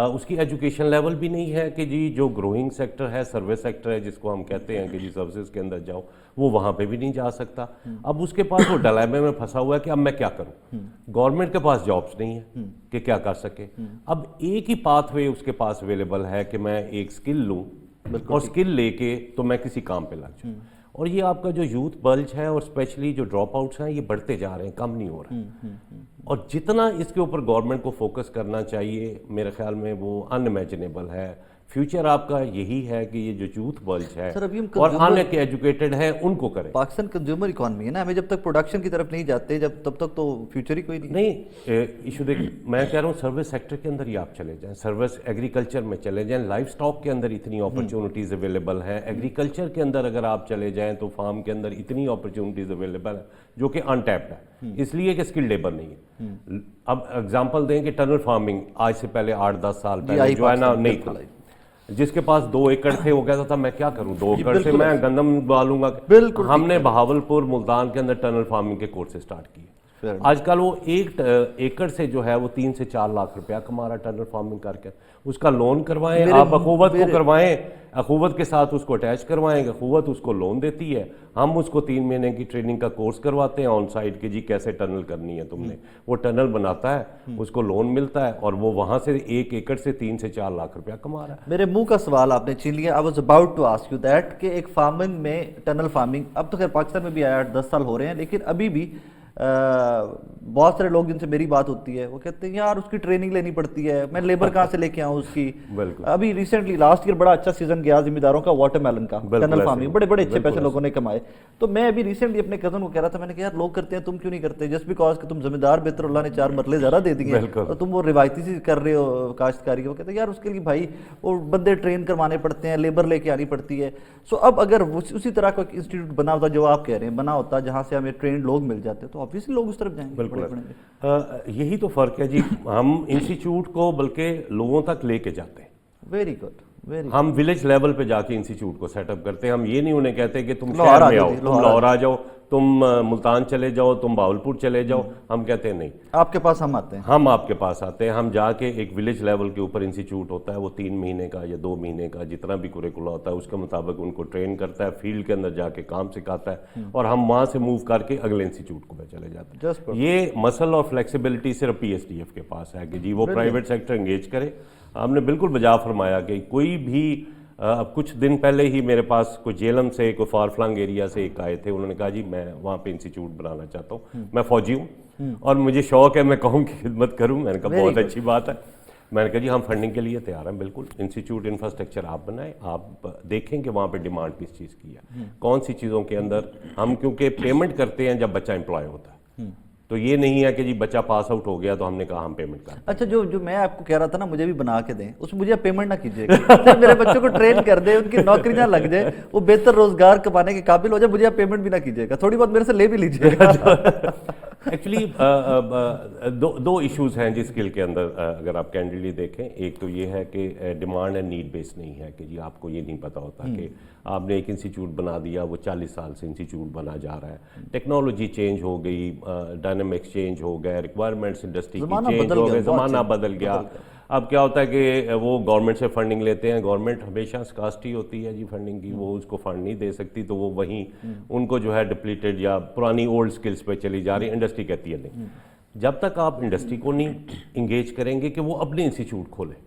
Speaker 2: اس کی ایجوکیشن لیول بھی نہیں ہے کہ جی جو گروئنگ سیکٹر ہے, سروس سیکٹر ہے جس کو ہم کہتے ہیں کہ جی سروسز کے اندر جاؤ, وہ وہاں پہ بھی نہیں جا سکتا. اب اس کے پاس وہ ڈلائمے میں پھنسا ہوا ہے کہ اب میں کیا کروں, گورنمنٹ کے پاس جابس نہیں ہے کہ کیا کر سکے. اب ایک ہی پاتھ وے اس کے پاس اویلیبل ہے کہ میں ایک سکل لوں اور سکل لے کے تو میں کسی کام پہ لگ جاؤں. اور یہ آپ کا جو یوتھ بلج ہے اور اسپیشلی جو ڈراپ آؤٹس ہیں یہ بڑھتے جا رہے ہیں, کم نہیں ہو رہے ہیں. اور جتنا اس کے اوپر گورنمنٹ کو فوکس کرنا چاہیے میرے خیال میں وہ ان امیجنیبل ہے. فیوچر آپ کا یہی ہے کہ یہ جو یوتھ بلج ہے اور آنے کے ایجوکیٹڈ ہیں ان کو کریں.
Speaker 1: پاکستان کنزیومر اکانومی ہے نا, ہمیں جب تک پروڈکشن کی طرف نہیں جاتے تب تک تو فیوچر ہی کوئی نہیں.
Speaker 2: ایشو دیکھ میں کہہ رہا ہوں سروس سیکٹر کے اندر ہی آپ چلے جائیں, سروس ایگریکلچر میں چلے جائیں, لائف سٹاک کے اندر اتنی اپرچونیٹیز اویلیبل ہیں, ایگریکلچر کے اندر اگر آپ چلے جائیں تو فارم کے اندر اتنی اپرچونیٹیز اویلیبل ہیں جو کہ انٹیپڈ ہے, اس لیے کہ اسکل لیبر نہیں ہے. اب ایگزامپل دیں کہ ٹنل فارمنگ آج سے پہلے 8-10 سال پہلے جو ہے نا نہیں تھا, جس کے پاس 2 ایکڑ تھے وہ کہتا تھا میں کیا کروں 2 ایکڑ سے میں گندم ڈالوں گا. ہم نے بہاولپور ملتان کے اندر ٹنل فارمنگ کے کورس اسٹارٹ کیے. آج کل وہ 1 ایکڑ سے جو ہے وہ 3 سے 4 لاکھ روپیہ کما رہا ٹنل فارمنگ کر کے. اس کا لون کروائیں, آپ اخوت کو کروائیں, اخوت کے ساتھ اس کو اٹیچ کروائیں, اخوت اس کو لون دیتی ہے, ہم اس کو 3 مہینے کی ٹریننگ کا کورس کرواتے ہیں آن سائٹ کہ جی کیسے ٹنل کرنی ہے تم نے. وہ ٹنل بناتا ہے, اس کو لون ملتا ہے اور وہ وہاں سے 1 ایکڑ سے 3 سے 4 لاکھ روپیہ کما رہا ہے.
Speaker 1: میرے منہ کا سوال آپ نے چھین لیا. I was about to ask you that کہ ایک فارمنگ میں ٹنل فارمنگ اب تو خیر پاکستان میں بھی آیا 10 سال ہو رہے ہیں, لیکن ابھی بھی بہت سارے لوگ جن سے میری بات ہوتی ہے وہ کہتے ہیں یار اس کی ٹریننگ لینی پڑتی ہے, میں لیبر کہاں سے لے کے آؤں اس کی. ابھی ریسنٹلی لاسٹ ایئر بڑا اچھا سیزن گیا ذمہ داروں کا واٹر میلن کا, ٹنل فارمنگ, بڑے بڑے اچھے پیسے لوگوں نے کمائے. تو میں ابھی ریسنٹلی اپنے کزن کو کہہ رہا تھا, میں نے کہا یار لوگ کرتے ہیں تم کیوں نہیں کرتے, جسٹ بیکاز کہ تم ذمہ دار بہتر اللہ نے 4 مرلے زیادہ دے دیے اور تم وہ روایتی سی کر رہے ہو کاشتکاری. وہ کہتے ہیں یار اس کے لیے بھائی وہ بندے ٹرین کروانے پڑتے ہیں, لیبر لے کے آنی پڑتی ہے. سو اب اگر اسی طرح کا انسٹیٹیوٹ بنا ہوتا جو آپ کہہ رہے ہیں بنا ہوتا جہاں سے ہمیں ٹرینڈ لوگ مل جاتے تو آبویسلی لوگ اس طرف جائیں گے.
Speaker 2: یہی تو فرق ہے جی, ہم انسٹیٹیوٹ کو بلکہ لوگوں تک لے کے جاتے ہیں.
Speaker 1: Very good.
Speaker 2: ہم ولیج لیول پہ جا کے انسٹیٹیوٹ کو سیٹ اپ کرتے ہیں. ہم یہ نہیں انہیں کہتے کہ تم شہر میں آؤ, تم لاہور آ جاؤ, تم ملتان چلے جاؤ, تم بہاولپور چلے جاؤ. ہم کہتے ہیں نہیں,
Speaker 1: آپ کے پاس ہم آتے ہیں,
Speaker 2: ہم آپ کے پاس آتے ہیں. ہم جا کے ایک ولیج لیول کے اوپر انسٹیٹیوٹ ہوتا ہے, وہ 3 مہینے کا یا 2 مہینے کا جتنا بھی کوریکولا ہوتا ہے اس کے مطابق ان کو ٹرین کرتا ہے, فیلڈ کے اندر جا کے کام سکھاتا ہے اور ہم وہاں سے موو کر کے اگلے انسٹیٹیوٹ کو چلے جاتے ہیں. یہ مسل اور فلیکسیبلٹی صرف PSTF کے پاس ہے کہ جی وہ پرائیویٹ سیکٹر انگیج کرے. ہم نے بالکل بجا فرمایا کہ کوئی بھی کچھ دن پہلے ہی میرے پاس کوئی جیلم سے کوئی فار فلنگ ایریا سے ایک آئے تھے, انہوں نے کہا جی میں وہاں پہ انسٹیٹیوٹ بنانا چاہتا ہوں, میں فوجی ہوں اور مجھے شوق ہے میں قوم کی خدمت کروں. میں نے کہا بہت اچھی بات ہے. میں نے کہا جی ہم فنڈنگ کے لیے تیار ہیں, بالکل انسٹیٹیوٹ انفراسٹرکچر آپ بنائیں, آپ دیکھیں کہ وہاں پہ ڈیمانڈ کس چیز کی ہے, کون سی چیزوں کے اندر ہم کیونکہ پیمنٹ کرتے ہیں جب بچہ امپلائی ہوتا ہے. تو یہ نہیں ہے کہ جی بچہ پاس آؤٹ ہو گیا تو ہم نے کہا ہم پیمنٹ کریں.
Speaker 1: اچھا جو میں آپ کو کہہ رہا تھا نا مجھے بھی بنا کے دیں, اس میں مجھے پیمنٹ نہ کیجیے گا. میرے بچوں کو ٹرین کر دیں, ان کی نوکری نہ لگ جائے, وہ بہتر روزگار کمانے کے قابل ہو جائے, مجھے آپ پیمنٹ بھی نہ کیجیے گا, تھوڑی بہت میرے سے لے بھی لیجیے گا.
Speaker 2: ایکچولی 2 ایشوز ہیں جس اسکل کے اندر اگر آپ کینڈیڈلی دیکھیں. ایک تو یہ ہے کہ ڈیمانڈ اینڈ نیڈ بیس نہیں ہے کہ جی آپ کو یہ نہیں پتا ہوتا کہ آپ نے ایک انسٹیٹیوٹ بنا دیا, وہ 40 سال سے انسٹیٹیوٹ بنا جا رہا ہے. ٹیکنالوجی چینج ہو گئی, ڈائنامکس چینج ہو گئے, ریکوائرمنٹس انڈسٹری کی چینج ہو گئے, زمانہ بدل گیا. اب کیا ہوتا ہے کہ وہ گورنمنٹ سے فنڈنگ لیتے ہیں, گورنمنٹ ہمیشہ سکاسٹی ہوتی ہے جی فنڈنگ کی, وہ اس کو فنڈ نہیں دے سکتی, تو وہ وہیں ان کو جو ہے ڈپلیٹڈ یا پرانی اولڈ سکلز پہ چلی جا رہی. انڈسٹری کہتی ہے نہیں, جب تک آپ انڈسٹری کو نہیں انگیج کریں گے کہ وہ اپنے انسٹیٹیوٹ کھولیں.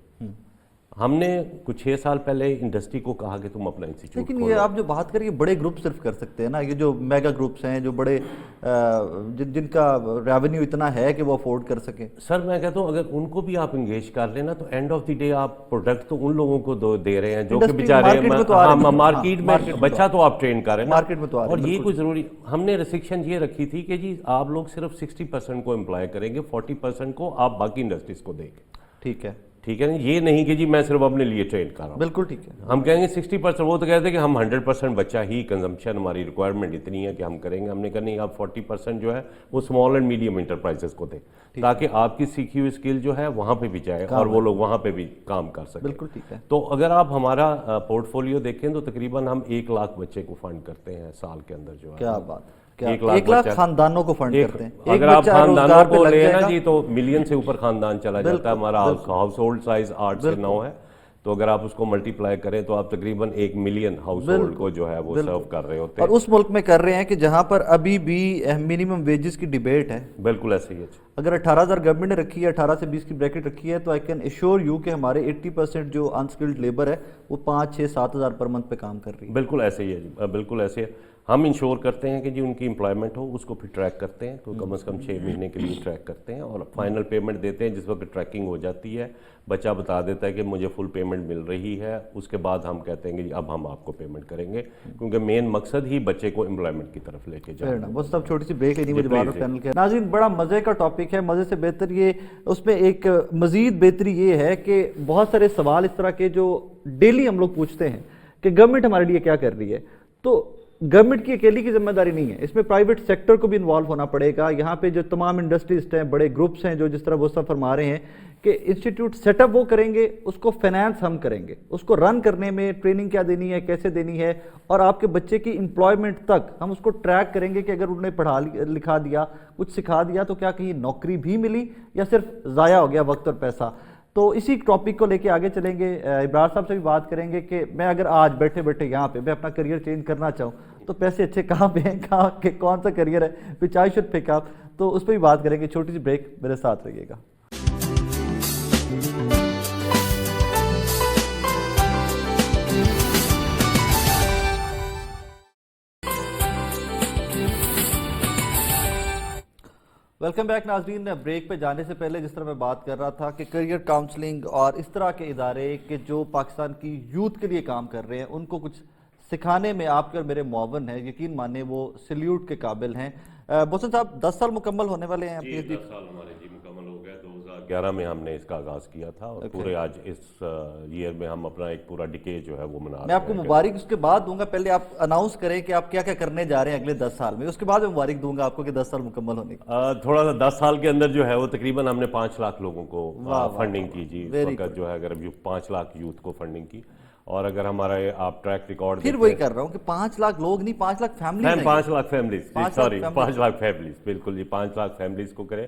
Speaker 2: ہم نے کچھ 6 سال پہلے انڈسٹری کو کہا کہ تم اپنا انسٹیٹیوٹ
Speaker 1: لیکن یہ آپ جو بات کریے بڑے گروپ صرف کر سکتے ہیں نا, یہ جو میگا گروپس ہیں جو بڑے جن کا ریونیو اتنا ہے کہ وہ افورڈ کر سکیں.
Speaker 2: سر میں کہتا ہوں اگر ان کو بھی آپ انگیج کر لیں نا تو اینڈ آف دی ڈے آپ پروڈکٹ تو ان لوگوں کو دے رہے ہیں جو کہ بیچارے مارکیٹ میں بچہ تو آپ ٹرین کر رہے ہیں
Speaker 1: مارکیٹ میں تو.
Speaker 2: اور یہ کوئی ضروری, ہم نے ریسٹرکشن یہ رکھی تھی کہ جی آپ لوگ صرف 60% کو امپلائی کریں گے, 40% کو آپ باقی انڈسٹریز کو دیں گے.
Speaker 1: ٹھیک ہے,
Speaker 2: ٹھیک ہے نا, یہ نہیں کہ جی میں صرف اپنے لیے ٹرین کر رہا ہوں.
Speaker 1: بالکل ٹھیک ہے.
Speaker 2: ہم کہیں گے 60%, وہ تو کہتے ہیں کہ ہم 100% بچہ ہی کنزمپشن, ہماری ریکوائرمنٹ اتنی ہے کہ ہم کریں گے. ہم نے کہا نہیں, آپ 40% جو ہے وہ اسمال اینڈ میڈیم انٹرپرائزز کو دیں تاکہ آپ کی سیکھی ہوئی اسکل جو ہے وہاں پہ بھی جائے اور وہ لوگ وہاں پہ بھی کام کر سکیں.
Speaker 1: بالکل ٹھیک ہے.
Speaker 2: تو اگر آپ ہمارا پورٹ فولیو دیکھیں تو تقریباً ہم 1 لاکھ بچے کو فنڈ کرتے ہیں سال کے اندر جو ہے.
Speaker 1: کیا بات,
Speaker 2: 1 لاکھ
Speaker 1: خاندانوں کو فنڈ کرتے ہیں.
Speaker 2: اگر آپ خاندانوں کو لیں نا جی تو ملین سے اوپر خاندان چلا جاتا ہے. ہمارا ہاؤس ہولڈ سائز 8 سے 9 ہے, تو اگر آپ اس کو ملٹی پلائی کریں تو آپ تقریباً 1 ملین ہاؤس ہولڈ کو جو ہے وہ سرو کر رہے ہوتے ہیں.
Speaker 1: اور اس ملک میں کر رہے ہیں کہ جہاں پر ابھی بھی منیمم ویجز کی ڈیبیٹ ہے.
Speaker 2: بالکل ایسے ہی ہے.
Speaker 1: اگر 18,000 گورنمنٹ نے رکھی ہے, 18 سے 20 کی بریکٹ رکھی ہے, تو آئی کین ایشور یو کہ ہمارے 80% جو انسکلڈ لیبر ہے وہ 5-6-7,000 پر منتھ پہ کام کر رہی ہے.
Speaker 2: بالکل ایسے ہی ہے جی, بالکل ایسے ہے. ہم انشور کرتے ہیں کہ جی ان کی امپلائمنٹ ہو, اس کو پھر ٹریک کرتے ہیں, تو کم از کم 6 مہینے کے لیے ٹریک کرتے ہیں اور فائنل پیمنٹ دیتے ہیں. جس وقت ٹریکنگ ہو جاتی ہے بچہ بتا دیتا ہے کہ مجھے فل پیمنٹ مل رہی ہے, اس کے بعد ہم کہتے ہیں کہ جی اب ہم آپ کو پیمنٹ کریں گے, کیونکہ مین مقصد ہی بچے کو امپلائمنٹ کی طرف لے کے جانا.
Speaker 1: بس سب چھوٹی سی بریک لینی مجھے بار بار پینل کے. ناظرین بڑا مزے کا ٹاپک ہے, مزے سے بہتر یہ اس میں ایک مزید بہتری یہ ہے کہ بہت سارے سوال اس طرح کے جو ڈیلی ہم لوگ پوچھتے ہیں کہ گورنمنٹ ہمارے لیے کیا کر رہی ہے, تو گورنمنٹ کی اکیلی کی ذمہ داری نہیں ہے, اس میں پرائیویٹ سیکٹر کو بھی انوالو ہونا پڑے گا. یہاں پہ جو تمام انڈسٹریز ہیں, بڑے گروپس ہیں جو جس طرح وہ سب فرما رہے ہیں کہ انسٹیٹیوٹ सेट अप वो करेंगे, उसको फाइनेंस हम करेंगे, उसको रन करने में ट्रेनिंग क्या देनी है, कैसे देनी है, और आपके बच्चे की एम्प्लॉयमेंट तक हम उसको ट्रैक करेंगे कि अगर उन्होंने पढ़ा लिखा दिया, कुछ सिखा दिया, तो क्या कहीं नौकरी भी मिली या सिर्फ ज़ाया हो गया वक्त और पैसा। तो इसी टॉपिक को लेके आगे चलेंगे। इब्रार साहब से भी बात करेंगे कि मैं अगर आज बैठे बैठे यहाँ पे मैं अपना करियर चेंज करना चाहूँ तो पैसे अच्छे कहाँ पे हैं, कहाँ के कौन सा करियर है विच आई शुड पिक अप, तो उस पर भी बात करेंगे। छोटी सी ब्रेक, मेरे साथ रहिएगा। वेलकम बैक नाज़रीन। ब्रेक पे जाने से पहले जिस तरह मैं बात कर रहा था कि करियर काउंसलिंग और इस तरह के इदारे के जो पाकिस्तान की यूथ के लिए काम कर रहे हैं उनको कुछ सिखाने में आपके और मेरे मुआवन हैं, यकीन माने वो सल्यूट के काबिल हैं। मोहसिन साहब 10 साल मुकम्मल होने वाले हैं
Speaker 2: जी, 10 साल हमारे जी मुकम्मल हो गया। 2011 में हमने इसका आगाज़ किया था और पूरे आज इस ईयर में हम अपना एक पूरा डिके जो है वो मना रहे हैं।
Speaker 1: मैं आपको मुबारक उसके बाद दूंगा, पहले आप अनाउंस करें कि आप क्या क्या करने जा रहे हैं अगले 10 साल में, उसके बाद मैं मुबारक दूंगा आपको कि 10 साल मुकम्मल होने की।
Speaker 2: थोड़ा सा 10 साल के अंदर जो है वो तकरीबन हमने 5 लाख लोगों को फंडिंग की जी। इस वक्त जो है अगर 5 लाख यूथ को फंडिंग की, और अगर हमारा आप ट्रैक रिकॉर्ड
Speaker 1: फिर वही कर रहा हूँ कि 5 लाख लोग नहीं, 5 lakh family,
Speaker 2: 5 lakh families, sorry 5 lakh families, बिल्कुल जी 5 लाख फैमिलीज को करें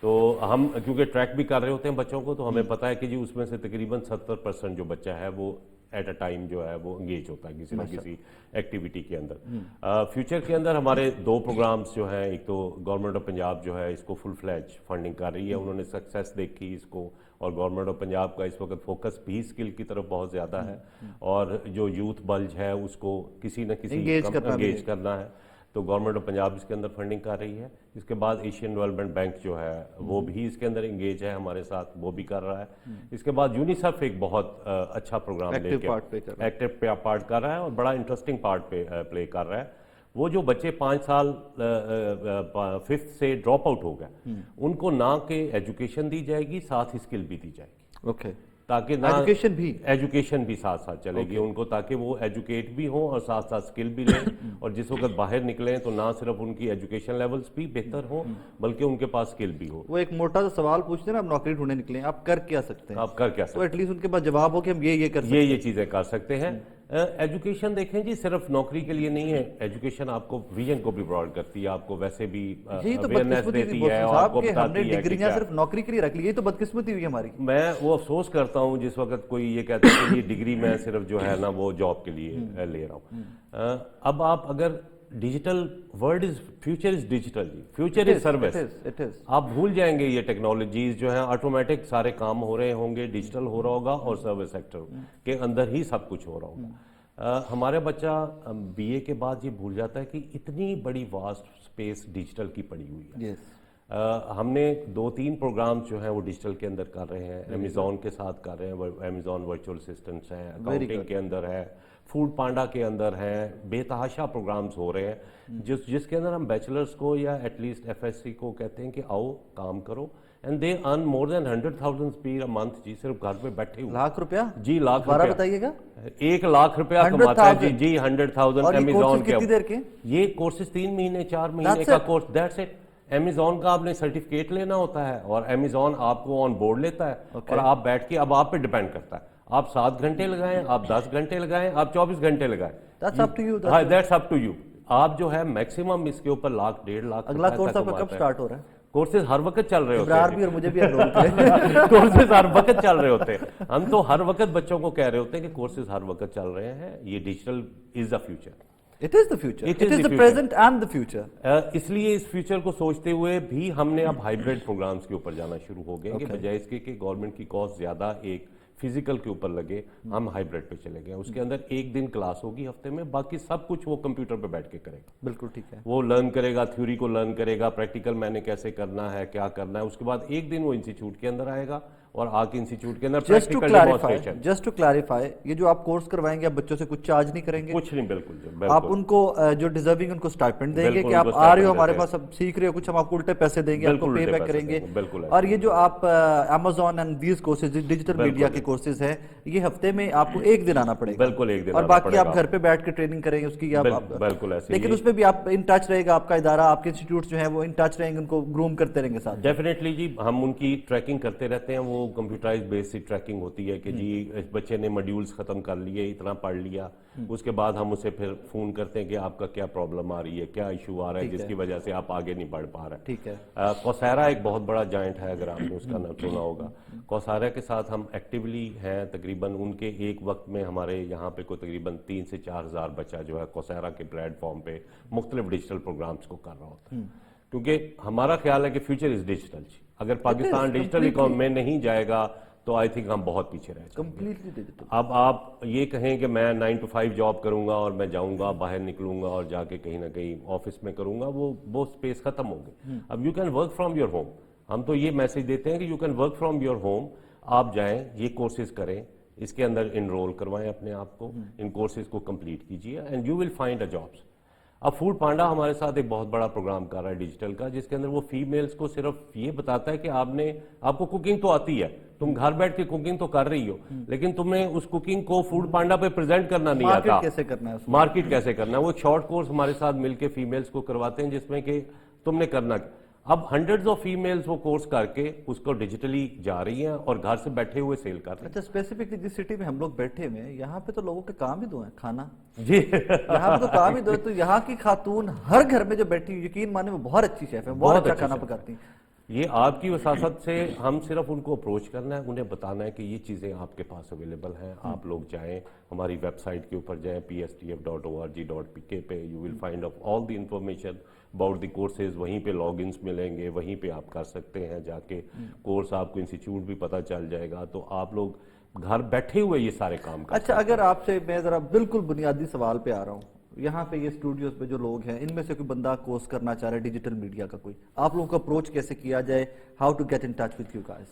Speaker 2: तो हम क्योंकि ट्रैक भी कर रहे होते हैं बच्चों को, तो हमें पता है कि जी उसमें से तकरीबन 70% जो बच्चा है वो एट अ टाइम जो है वो एंगेज होता है किसी न किसी एक्टिविटी के अंदर। फ्यूचर के अंदर हमारे 2 प्रोग्राम्स जो हैं, एक तो गवर्नमेंट ऑफ पंजाब जो है इसको फुल फ्लैज फंडिंग कर रही है, उन्होंने सक्सेस देखी इसको, और गवर्नमेंट ऑफ पंजाब का इस वक्त फोकस भी स्किल की तरफ बहुत ज़्यादा है, और जो यूथ बल्ज है उसको किसी न किसी एंगेज करना है, तो गवर्नमेंट ऑफ पंजाब इसके अंदर फंडिंग कर रही है। इसके बाद एशियन डेवलपमेंट बैंक जो है वो भी इसके अंदर एंगेज है हमारे साथ, वो भी कर रहा है। इसके बाद यूनिसेफ एक बहुत अच्छा प्रोग्राम लेके एक्टिव पार्ट कर रहा है और बड़ा इंटरेस्टिंग पार्ट प्ले कर रहा है। वो जो बच्चे 5 साल 5th से ड्रॉप आउट हो गए उनको ना के एजुकेशन दी जाएगी, साथ ही स्किल भी दी जाएगी।
Speaker 1: ओके,
Speaker 2: ताकि ना एजुकेशन भी साथ साथ चलेगी उनको, ताकि वो एजुकेट भी हो और साथ साथ स्किल भी लें, और जिस वक्त बाहर निकलें तो ना सिर्फ उनकी एजुकेशन लेवल्स भी बेहतर हो बल्कि उनके पास स्किल भी हो।
Speaker 1: वो एक मोटा सा सवाल पूछते हैं ना, आप नौकरी ढूंढने निकले, आप कर क्या सकते हैं,
Speaker 2: आप कर क्या सकते
Speaker 1: हैं, तो एटलीस्ट उनके पास जवाब हो कि हम ये कर सकते हैं,
Speaker 2: ये चीज़ें कर सकते हैं। एजुकेशन देखें जी सिर्फ नौकरी के लिए नहीं है, एजुकेशन आपको विजन को भी ब्रॉड करती है, आपको वैसे भी अवेयरनेस देती है, आपको बताती है कि क्या
Speaker 1: सिर्फ नौकरी के लिए रख ली, ये तो बदकिस्मती हुई हमारी।
Speaker 2: मैं वो अफसोस करता हूँ जिस वक्त कोई ये कहता है कि ये डिग्री मैं सिर्फ जो है ना वो जॉब के लिए ले रहा हूँ। अब आप अगर digital world is future is digital जी, फ्यूचर इज सर्विस, आप भूल जाएंगे ये टेक्नोलॉजीज जो है ऑटोमेटिक सारे काम हो रहे होंगे, डिजिटल हो रहा होगा और सर्विस सेक्टर के अंदर ही सब कुछ हो रहा होगा। हमारे बच्चा बीए के बाद ये भूल जाता है कि इतनी बड़ी वास्ट स्पेस डिजिटल की पड़ी हुई है। हमने 2-3 प्रोग्राम जो हैं वो डिजिटल के अंदर कर रहे हैं, अमेज़ॉन के साथ कर रहे हैं, अमेज़ॉन वर्चुअल असिस्टेंट्स हैं, अकाउंटिंग के अंदर है, फूड पांडा के अंदर हैं, बेतहाशा प्रोग्राम्स हो रहे हैं जिसके अंदर हम बैचलर्स को या एटलीस्ट एफएससी को कहते हैं कि आओ काम करो, and they earn more than 100,000 rupees a month जी, सिर्फ घर पे बैठे हुए।
Speaker 1: लाख रुपया जी,
Speaker 2: लाख
Speaker 1: रुपया बताइएगा,
Speaker 2: 1 लाख रुपया कमाता है जी 100,000 अमेज़ॉन के।
Speaker 1: कितनी देर के
Speaker 2: ये कोर्सेज 3 महीने 4 महीने का कोर्स, दैट्स इट। अमेज़ॉन का आपने सर्टिफिकेट लेना होता है और अमेज़ॉन आपको ऑन बोर्ड लेता है और आप बैठ के, अब आप पे डिपेंड करता है, आप 7 घंटे लगाएं, आप 10 घंटे लगाएं, आप 24 घंटे लगाएं,
Speaker 1: that's up to you,
Speaker 2: that's up to you. आप जो है मैक्सिमम इसके ऊपर 1 लाख 1.5 लाख।
Speaker 1: अगला कोर्स आपका कब स्टार्ट हो रहा है?
Speaker 2: कोर्सेज हर वक्त चल रहे होते हैं,
Speaker 1: भी और मुझे भी
Speaker 2: कोर्सेज हर वक्त चल रहे होते हैं। हम तो हर वक्त बच्चों को कह रहे होते हैं कि कोर्सेज हर वक्त चल रहे हैं, ये digital is the future.
Speaker 1: It is the future. It is the present and the future.
Speaker 2: इसलिए इस फ्यूचर को सोचते हुए भी हमने अब हाइब्रिड प्रोग्राम्स के ऊपर जाना शुरू हो गए, बजाय इसके कि गवर्नमेंट की कॉस्ट ज्यादा एक फिजिकल के ऊपर लगे, हम हाइब्रिड पे चले गए। उसके अंदर 1 दिन क्लास होगी हफ्ते में, बाकी सब कुछ वो कंप्यूटर पे बैठ के करेगा।
Speaker 1: बिल्कुल ठीक है,
Speaker 2: वो लर्न करेगा, थ्योरी को लर्न करेगा, प्रैक्टिकल मैंने कैसे करना है, क्या करना है। उसके बाद 1 दिन वो इंस्टीट्यूट के अंदर आएगा और आके इंस्टीट्यूट के अंदर practical demonstration.
Speaker 1: Just to clarify, ये जो आप कोर्स करवाएंगे आप बच्चों से कुछ चार्ज नहीं करेंगे?
Speaker 2: कुछ नहीं, बिल्कुल।
Speaker 1: आप उनको जो डिजर्विंग उनको स्टाइपेंड देंगे कि आप आ रहे हो हमारे पास, अब सीख रहे हो कुछ, हम आपको उल्टे पैसे देंगे, आपको पे बैक करेंगे। और ये जो आप Amazon and these courses digital media के कोर्सेज हैं, ये हफ्ते में आपको 1 दिन आना पड़ेगा,
Speaker 2: बिल्कुल 1 दिन,
Speaker 1: और बाकी आप घर पे बैठ के ट्रेनिंग करेंगे उसकी।
Speaker 2: बिल्कुल ऐसे,
Speaker 1: लेकिन उसमें भी आप इन टच रहेगा आपका इदारा, आपके इंस्टीट्यूट जो है वो इन टच रहेंगे, उनको ग्रूम करते रहेंगे साथ।
Speaker 2: डेफिनेटली जी, हम उनकी ट्रैकिंग करते रहते हैं, वो वो कंप्यूटराइज बेसिक ट्रैकिंग होती है कि जी इस बच्चे ने मॉड्यूल्स ख़त्म कर लिए, इतना पढ़ लिया, उसके बाद हम उसे फिर फ़ोन करते हैं कि आपका क्या प्रॉब्लम आ रही है, क्या इशू आ रहा है जिसकी वजह से आप आगे नहीं बढ़ पा रहे।
Speaker 1: ठीक है।
Speaker 2: कोसेरा एक बहुत बड़ा जाइंट है, अगर आपने उसका नाम सुना होगा। कोसेरा के साथ हम एक्टिवली हैं, तकरीबन उनके एक वक्त में हमारे यहाँ पे कोई तकरीबन 3 से 4 हज़ार बच्चा जो है कोसेरा के प्लेटफॉर्म पे मुख्तलिफ डिजिटल प्रोग्राम्स को कर रहा होता है, क्योंकि हमारा ख्याल है कि फ्यूचर इज डिजिटल। अगर पाकिस्तान डिजिटल इकोनॉमी में नहीं जाएगा तो आई थिंक हम बहुत पीछे रह जाएंगे।
Speaker 1: Completely digital.
Speaker 2: अब आप ये कहें कि मैं 9 to 5 जॉब करूंगा और मैं जाऊंगा बाहर निकलूंगा और जाके कहीं ना कहीं ऑफिस में करूंगा, वो स्पेस खत्म हो गई। अब you can work from your home. हम तो ये मैसेज देते हैं कि you can work from your home. आप जाएं, ये कोर्सेज करें, इसके अंदर इनरोल करवाएं अपने आप को, इन कोर्सेज को कंप्लीट कीजिए and you will find a jobs. अब फूड पांडा हमारे साथ एक बहुत बड़ा प्रोग्राम कर रहा है डिजिटल का, जिसके अंदर वो फीमेल्स को सिर्फ ये बताता है कि आपको कुकिंग तो आती है, तुम घर बैठ के कुकिंग तो कर रही हो, लेकिन तुम्हें उस कुकिंग को फूड पांडा पे प्रेजेंट करना नहीं आता।
Speaker 1: मार्केट कैसे करना है उसको?
Speaker 2: मार्केट कैसे करना है, वो एक शॉर्ट कोर्स हमारे साथ मिलके फीमेल्स को करवाते हैं, जिसमें कि तुमने करना। अब हंड्रेड्स ऑफ फीमेल्स वो कोर्स करके उसको डिजिटली जा रही हैं और घर से बैठे हुए सेल कर रही हैं।
Speaker 1: अच्छा, स्पेसिफिकली जिस सिटी में हम लोग बैठे हुए हैं, यहाँ पे तो लोगों के काम ही दो हैं, खाना
Speaker 2: जी।
Speaker 1: यहाँ पे तो काम ही दो है। तो यहाँ की खातून हर घर में जो बैठी हुई, यकीन माने वो बहुत अच्छी शेफ है, बहुत अच्छा खाना पकाती हैं।
Speaker 2: ये आपकी वसासत से हम सिर्फ उनको अप्रोच करना है, उन्हें बताना है कि ये चीज़ें आपके पास अवेलेबल हैं। आप लोग जाएं, हमारी वेबसाइट के ऊपर जाएं, pstf.org.pk पे, you will find of all the information about the courses. वहीं पे लॉगिन्स मिलेंगे, वहीं पे आप कर सकते हैं जाके कोर्स, आपको इंस्टीट्यूट भी पता चल जाएगा, तो आप लोग घर बैठे हुए ये सारे काम कर।
Speaker 1: अच्छा, अगर आपसे मैं जरा बिल्कुल बुनियादी सवाल पे आ रहा हूँ, यहाँ पे ये स्टूडियोज पे जो लोग हैं, इनमें से कोई बंदा कोर्स करना चाह रहा है डिजिटल मीडिया का, कोई आप लोगों को अप्रोच कैसे किया जाए? How to get in touch with you guys?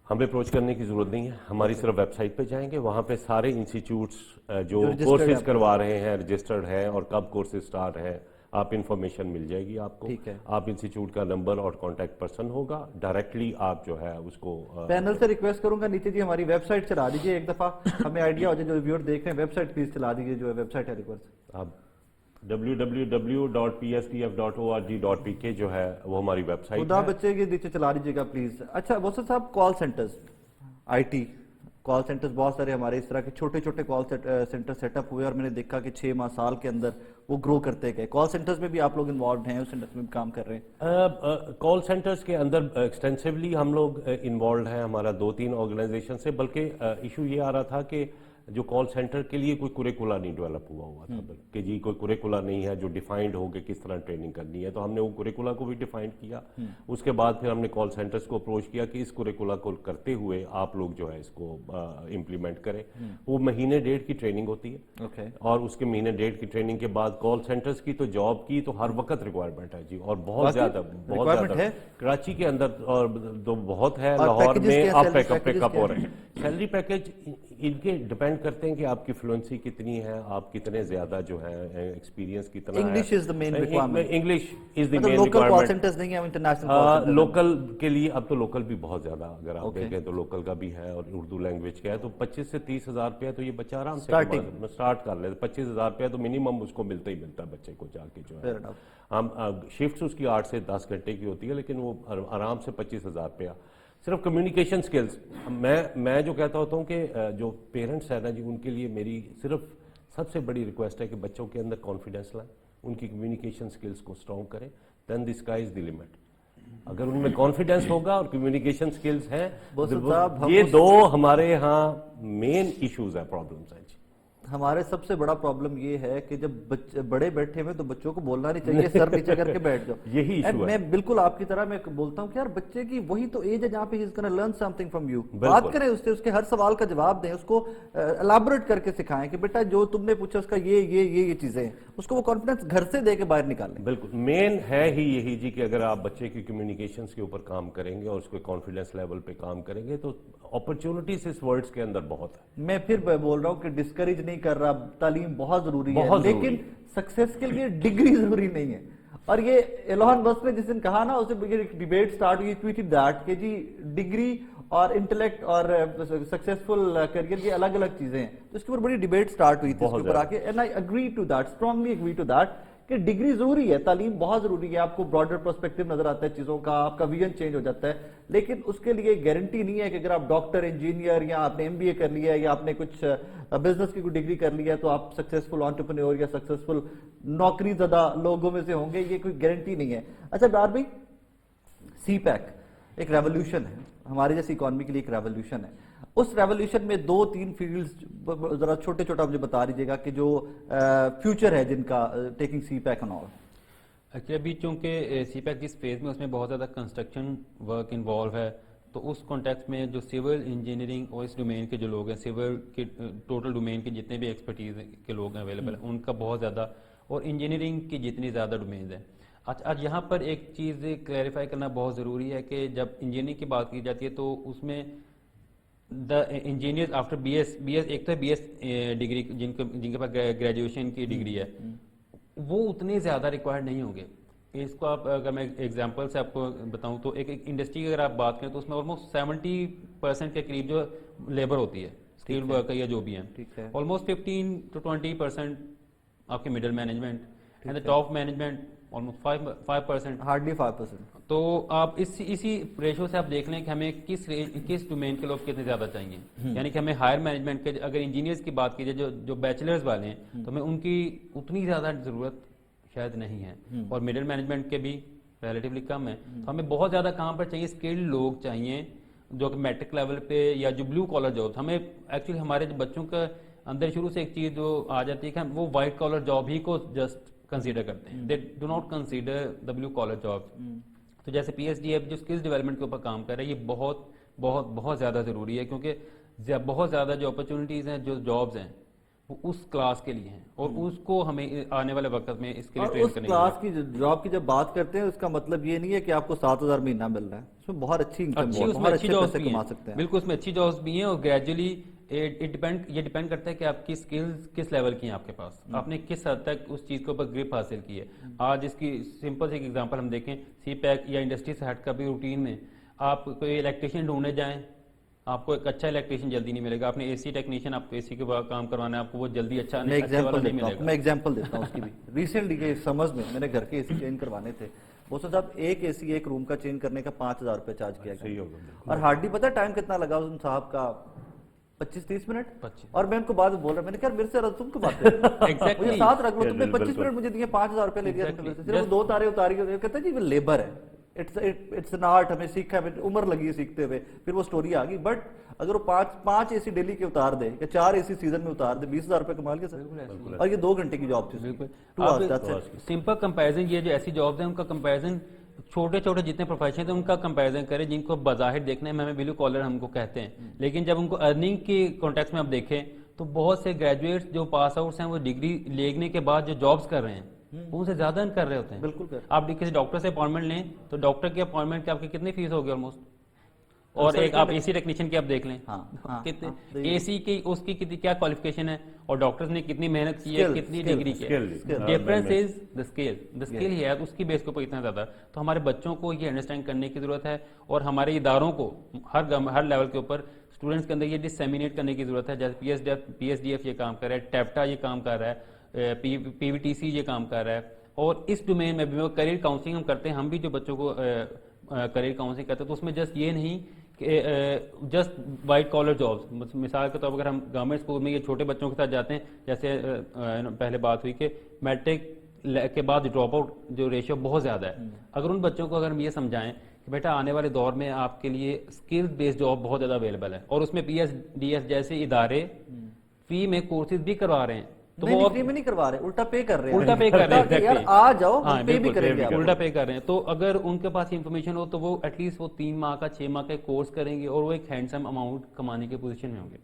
Speaker 2: हमें अप्रोच करने की जरूरत नहीं है, हमारी सिर्फ वेबसाइट पे जाएंगे, वहाँ पे सारे इंस्टीट्यूट्स जो कोर्सेज करवा रहे हैं रजिस्टर्ड है और कब कोर्सेज स्टार्ट है, आप इंफॉर्मेशन मिल जाएगी आपको।
Speaker 1: ठीक है।
Speaker 2: आप इंस्टीट्यूट का नंबर और कांटेक्ट पर्सन होगा, डायरेक्टली आप जो है उसको
Speaker 1: पैनल से रिक्वेस्ट करूंगा, नीचे जी हमारी वेबसाइट चला दीजिए एक दफा, हमें आइडिया हो जाए, जो व्यूअर देख रहे हैं, वेबसाइट प्लीज चला दीजिए, जो है वेबसाइट है रिक्वेस्ट।
Speaker 2: आप www.pstf.org.pk जो है वो हमारी वेबसाइट
Speaker 1: खुदा
Speaker 2: है।
Speaker 1: बच्चे के नीचे चला दीजिएगा प्लीज। अच्छा बोसर साहब, call centres, IT call centres बहुत सारे हमारे इस तरह के छोटे छोटे कॉल सेंटर सेटअप हुए और मैंने देखा कि 6 माह साल के अंदर वो ग्रो करते गए। कॉल सेंटर्स में भी आप लोग इन्वॉल्व हैं, उस सेंटर्स में भी काम कर रहे हैं?
Speaker 2: कॉल सेंटर्स के अंदर एक्सटेंसिवली हम लोग इन्वॉल्व हैं, हमारा 2-3 ऑर्गेनाइजेशन से। बल्कि इशू ये आ रहा था कि जो कॉल सेंटर के लिए कोई कुरिकुला नहीं डेवलप हुआ था, कि जी कोई कुरिकुला नहीं है जो डिफाइंड हो कि किस तरह ट्रेनिंग करनी है, तो हमने वो कुरिकुला को भी डिफाइंड किया। उसके बाद फिर हमने कॉल सेंटर्स को अप्रोच किया कि इस कुरिकुला को करते हुए आप लोग जो है इसको इम्प्लीमेंट करें। वो महीने डेढ़ की ट्रेनिंग होती है, और उसके महीने डेढ़ की ट्रेनिंग के बाद कॉल सेंटर्स की तो जॉब की तो हर वक्त रिक्वायरमेंट है जी, और बहुत ज्यादा है कराची के अंदर, और तो बहुत है, लाहौर में अप हो रहे हैं। सैलरी पैकेज इनके डिपेंड करते हैं कि आपकी फ्लुएंसी कितनी है, आप कितने ज्यादा जो है एक्सपीरियंस कितना है।
Speaker 1: English is the main requirement.
Speaker 2: English is the main requirement.
Speaker 1: Local call centres नहीं है, इंटरनेशनल
Speaker 2: लोकल के लिए अब तो लोकल भी बहुत ज्यादा, अगर आप देखें तो लोकल का भी है और उर्दू लैंग्वेज का है, तो 25 से 30 हज़ार रुपया तो ये बच्चा आराम से स्टार्ट कर ले। 25 हज़ार रुपया तो मिनिमम उसको मिलता ही मिलता है बच्चे को जाके जो है। हम शिफ्ट उसकी 8 से 10 घंटे की होती है, लेकिन वो आराम से 25 हज़ार रुपया। सिर्फ कम्युनिकेशन स्किल्स, मैं जो कहता होता हूँ कि जो पेरेंट्स हैं ना जी, उनके लिए मेरी सिर्फ सबसे बड़ी रिक्वेस्ट है कि बच्चों के अंदर कॉन्फिडेंस लाएं, उनकी कम्युनिकेशन स्किल्स को स्ट्रॉन्ग करें, then the sky is the limit. अगर उनमें कॉन्फिडेंस होगा और कम्युनिकेशन स्किल्स हैं, ये दो हमारे यहाँ मेन इश्यूज है, प्रॉब्लम्स हैं।
Speaker 1: हमारे सबसे बड़ा प्रॉब्लम ये है कि जब बच्चे बड़े बैठे हुए तो बच्चों को बोलना नहीं चाहिए, सर नीचे करके बैठ जाओ।
Speaker 2: यही इशू है।
Speaker 1: मैं बिल्कुल आपकी तरह मैं बोलता हूँ कि यार बच्चे की वही तो एज है जहाँ पे he is gonna learn something from you. बात करें उससे, उसके हर सवाल का जवाब दें, उसको एलाबोरेट करके सिखाएं कि बेटा जो तुमने पूछा उसका ये चीजें हैं, उसको वो कॉन्फिडेंस घर से दे के बाहर निकालें।
Speaker 2: बिल्कुल मेन है ही यही जी कि अगर आप बच्चे की कम्युनिकेशंस के ऊपर काम करेंगे और उसके कॉन्फिडेंस लेवल पे काम करेंगे तो अपॉर्चुनिटीज इस वर्ल्ड के अंदर बहुत है।
Speaker 1: मैं फिर बोल रहा हूँ कि डिस्करेज नहीं कर रहा, तालीम बहुत जरूरी है, लेकिन सक्सेस के लिए डिग्री जरूरी नहीं है। और ये एलोन मस्क ने जिस दिन कहा ना, उसे डिबेट स्टार्ट हुई, ट्वीटेड दैट कि जी डिग्री और इंटेलेक्ट और सक्सेसफुल करियर की अलग अलग चीजें हैं, तो इसके ऊपर बड़ी डिबेट स्टार्ट हुई थी इसके ऊपर आके। And I agree to that, strongly agree to that کہ ڈگری ضروری ہے, تعلیم بہت ضروری ہے, آپ کو براڈر پرسپیکٹو نظر آتا ہے چیزوں کا, آپ کا ویژن چینج ہو جاتا ہے, لیکن اس کے لیے گارنٹی نہیں ہے کہ اگر آپ ڈاکٹر, انجینئر یا آپ نے MBA کر لیا ہے یا آپ نے کچھ بزنس کی کوئی ڈگری کر لیا ہے تو آپ سکسیسفل انٹرپرینور یا سکسیسفل نوکری زدہ لوگوں میں سے ہوں گے, یہ کوئی گارنٹی نہیں ہے. اچھا ڈار بھائی, سی پیک ایک ریولوشن ہے ہماری جیسی اکانومی کے لیے, ایک ریولوشن ہے. اس ریولوشن میں 2-3 فیلڈز ذرا چھوٹے چھوٹا مجھے بتا دیجیے گا کہ جو فیوچر ہے جن کا taking CPEC and all.
Speaker 3: Actually ابھی چونکہ سی پیک جس فیز میں اس میں بہت زیادہ کنسٹرکشن ورک انوالو ہے, تو اس کانٹیکس میں جو سول انجینئرنگ اور اس ڈومین کے جو لوگ ہیں, سول کے ٹوٹل ڈومین کے جتنے بھی ایکسپرٹیز کے لوگ ہیں اویلیبل ہیں ان کا بہت زیادہ, اور انجینئرنگ کی جتنی زیادہ ڈومینز ہیں. آج یہاں پر ایک چیز کلیریفائی کرنا بہت ضروری ہے کہ جب انجینئرنگ کی بات کی جاتی ہے تو اس میں دا انجینئرز آفٹر بی ایس ایک تو بی ایس ڈگری جن کے پاس گریجویشن کی ڈگری ہے, وہ اتنے زیادہ ریکوائرڈ نہیں ہوں گے. اس کو آپ اگر میں ایگزامپل سے آپ کو بتاؤں تو ایک انڈسٹری کی اگر آپ بات کریں تو اس میں آلموسٹ 70% کے قریب جو لیبر ہوتی ہے, اسکلڈ ورکر یا جو بھی ہیں, آلموسٹ 15 to 20% آپ کے middle management and top management almost 5%,
Speaker 1: hardly 5%.
Speaker 3: تو آپ اسی ریشو سے آپ دیکھ لیں کہ ہمیں کس ڈومین کے لوگ کتنے زیادہ چاہیے. یعنی کہ ہمیں ہائر مینجمنٹ کے, اگر انجینئرز کی بات کی جائے جو بیچلرز والے ہیں تو ہمیں ان کی اتنی زیادہ ضرورت شاید نہیں ہے, اور مڈل مینجمنٹ کے بھی ریلیٹیولی کم ہے. تو ہمیں بہت زیادہ کام پر چاہیے, اسکلڈ لوگ چاہیے جو کہ میٹرک لیول پہ یا جو بلو کالر جاب. ہمیں ایکچولی ہمارے بچوں کا اندر شروع سے ایک چیز جو آ جاتی ہے کہ وہ وائٹ کالر جاب ہی کو جسٹ کنسیڈر کرتے ہیں, they do not consider the blue collar job. تو جیسے PSDF جو اسکلز ڈیولپمنٹ کے اوپر کام کر رہا ہے, یہ بہت بہت بہت زیادہ ضروری ہے, کیونکہ بہت زیادہ جو اپرچونیٹیز ہیں, جو جابز ہیں, وہ اس کلاس کے لیے ہیں, اور اس کو ہمیں آنے والے وقت میں اس کے لیے ٹرین کرنے
Speaker 1: کلاس کی جاب کی جب بات کرتے ہیں اس کا مطلب یہ نہیں ہے کہ آپ کو 7,000 مہینہ مل رہا ہے, اس میں بہت اچھی انکم ہے, بہت اچھے پیسے کما سکتے ہیں.
Speaker 3: بالکل, اس میں اچھی جابز بھی ہیں, اور گریجولی یہ ڈیپینڈ کرتا ہے کہ آپ کی اسکلز کس لیول کی ہیں آپ کے پاس, آپ نے کس حد تک اس چیز کے اوپر گرپ حاصل کی ہے. آج اس کی سمپل سے ایک ایگزامپل ہم دیکھیں, سی پیک یا انڈسٹری سے ہٹ کر بھی روٹین میں آپ کوئی الیکٹریشین ڈھونڈنے جائیں, آپ کو ایک اچھا الیکٹریشین جلدی نہیں ملے گا. آپ نے AC ٹیکنیشین, آپ کو AC کے بعد کام کروانا ہے, آپ کو وہ جلدی اچھا نہیں ملے گا.
Speaker 1: میں ایگزامپل دیتا ہوں اس کی بھی. ریسنٹلی کے سمرز میں میں نے گھر کے AC چینج کروانے تھے, بوسو صاحب ایک AC ایک روم کا چینج کرنے کا 5,000 روپے چارج کیا گیا, اور ہارڈلی پتہ ٹائم کتنا لگا ان صاحب کا, 25-30 منٹ. اور میں ان کو بعد میں بول رہا, میں نے کہا میرے سے تم کو بات کرو, مجھے ساتھ رکھ لو, تم نے 25 منٹ مجھے دیے, 5,000 روپے لے لیا, صرف 2 تارے اتاری, کہتا ہے جی وہ لیبر ہے, اٹس این آرٹ, ہمیں سیکھا, ہمیں عمر لگی ہے سیکھتے ہوئے. پھر وہ سٹوری آ گئی. بٹ اگر وہ 5 AC ڈیلی کے اتار دے یا 4 AC سیزن میں اتار دے, 20,000 روپے کمال کے سر, اور یہ 2 گھنٹے کی جاب تھی.
Speaker 3: بالکل سمپل کمپیریزن, یہ جو ایسی جابز ہیں ان کا کمپیریزن چھوٹے چھوٹے جتنے پروفیشن ہیں ان کا کمپیریزن کریں جن کو بظاہر دیکھنے میں ہمیں بلو کالر ہم کو کہتے ہیں, لیکن جب ان کو ارننگ کی کانٹیکس میں آپ دیکھیں تو بہت سے گریجویٹس جو پاس آؤٹس ہیں وہ ڈگری لینے کے بعد جو جابز کر رہے ہیں ان سے زیادہ ارن کر رہے ہوتے ہیں.
Speaker 1: بالکل. آپ
Speaker 3: کسی ڈاکٹر سے اپوائنٹمنٹ لیں تو ڈاکٹر کی اپوائنٹمنٹ کی آپ کی کتنی فیس ہوگی آلموسٹ, اور ایک آپ AC ٹیکنیشین کی آپ دیکھ لیں کتنے AC کی اس کی کتنی کیا کوالیفیکیشن ہے, اور ڈاکٹرز نے کتنی محنت کی ہے, کتنی ڈگری کی ہے. ڈفرنس از دا اسکل ہی ہے, اس کی بیس کے اوپر اتنا زیادہ. تو ہمارے بچوں کو یہ انڈرسٹینڈ کرنے کی ضرورت ہے, اور ہمارے اداروں کو ہر لیول کے اوپر اسٹوڈنٹس کے اندر یہ ڈسیمینیٹ کرنے کی ضرورت ہے. جیسے PSDF یہ کام کر رہا ہے, ٹیپٹا یہ کام کر رہا ہے, PVTC یہ کام کر رہا ہے, اور اس ڈومین میں بھی کریئر کاؤنسلنگ ہم کرتے ہیں. ہم بھی جو بچوں کو کریئر کاؤنسلنگ کرتے ہیں تو اس میں جسٹ یہ نہیں کہ جسٹ وائٹ کالر جابس. مثال کے طور پر اگر ہم گورنمنٹ اسکول میں یہ چھوٹے بچوں کے ساتھ جاتے ہیں, جیسے پہلے بات ہوئی کہ میٹرک کے بعد ڈراپ آؤٹ جو ریشیو بہت زیادہ ہے, اگر ان بچوں کو اگر ہم یہ سمجھائیں کہ بیٹا آنے والے دور میں آپ کے لیے اسکل بیسڈ جاب بہت زیادہ اویلیبل ہے, اور اس میں PSDF جیسے ادارے فری میں کورسز بھی کروا رہے ہیں, تو وہ
Speaker 1: فری میں نہیں کروا رہے, الٹا پے کر رہے ہیں.
Speaker 3: الٹا پے کر رہے ہیں,
Speaker 1: یار آ جاؤ, پے بھی کریں گے,
Speaker 3: الٹا پے کر رہے ہیں. تو اگر ان کے پاس انفارمیشن ہو تو وہ ایٹ لیسٹ وہ 3 ماہ کا 6 ماہ کا کورس کریں گے, اور وہ ایک ہینڈسم اماؤنٹ کمانے کی پوزیشن میں ہوں گے.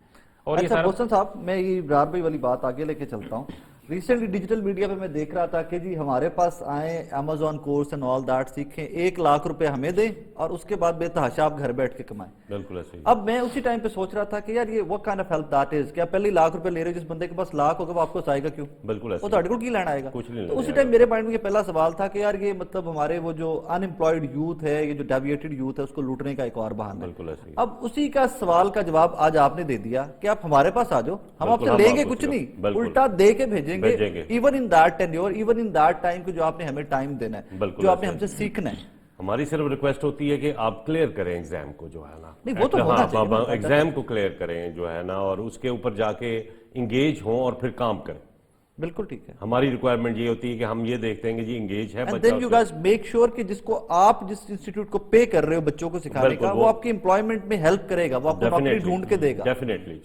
Speaker 3: اور
Speaker 1: اچھا محسن صاحب, میں یہ ابرار بھائی والی بات آگے لے کے چلتا ہوں. ریسنٹلی ڈیجیٹل میڈیا پہ میں دیکھ رہا تھا کہ جی ہمارے پاس آئیں, Amazon course and all that سیکھیں, 1 لاکھ روپے ہمیں دیں, اور اس کے بعد بے تحاشا آپ گھر بیٹھ کے کمائیں.
Speaker 2: بالکل ایسے ہی.
Speaker 1: اب میں اسی ٹائم پہ سوچ رہا تھا کہ یار یہ what kind of help that is, کہ آپ پہلے 1 لاکھ روپے لے رہے, جس بندے کے پاس لاکھ ہوگا وہ آپ کو آئے گا کیوں؟
Speaker 2: بالکل ایسے
Speaker 1: وہ تھوڑے کو کی لینا آئے گا. تو اسی ٹائم میرے مائنڈ میں یہ پہلا سوال تھا کہ یار یہ مطلب ہمارے وہ جو ان امپلائڈ یوتھ ہے, یہ جو ڈیویٹڈ یوتھ ہے, اس کو لوٹنے کا ایک اور بہانہ.
Speaker 2: بالکل ایسے ہی.
Speaker 1: اب اسی کا سوال کا جواب آج آپ نے دے دیا کہ آپ ہمارے پاس آ جاؤ, ہم آپ سے لیں گے کچھ نہیں, الٹا دے کے بھیجیں گے. भेजेंगे even in that tenure, even in that time को जो आपने हमें टाइम देना है,
Speaker 2: बिल्कुल
Speaker 1: जो आपने हमसे सीखना है।
Speaker 2: हमारी सिर्फ रिक्वेस्ट होती है कि आप क्लियर करें एग्जाम को, जो है ना,
Speaker 1: नहीं वो तो होना चाहिए,
Speaker 2: एग्जाम को क्लियर करें जो है ना, और उसके ऊपर जाके इंगेज हों और फिर काम करें।
Speaker 1: बिल्कुल ठीक है।
Speaker 2: हमारी रिक्वायरमेंट ये होती है कि हम ये देखते हैं कि जी इंगेज है
Speaker 1: एंड
Speaker 2: बच्चा,
Speaker 1: then you guys make sure कि जिसको आप जिस इंस्टीट्यूट को पे कर रहे हो बच्चों को सिखाने का, वो आपकी एम्प्लॉयमेंट में हेल्प करेगा, वो आपको नौकरी ढूंढ के देगा।
Speaker 2: डेफिनेटली।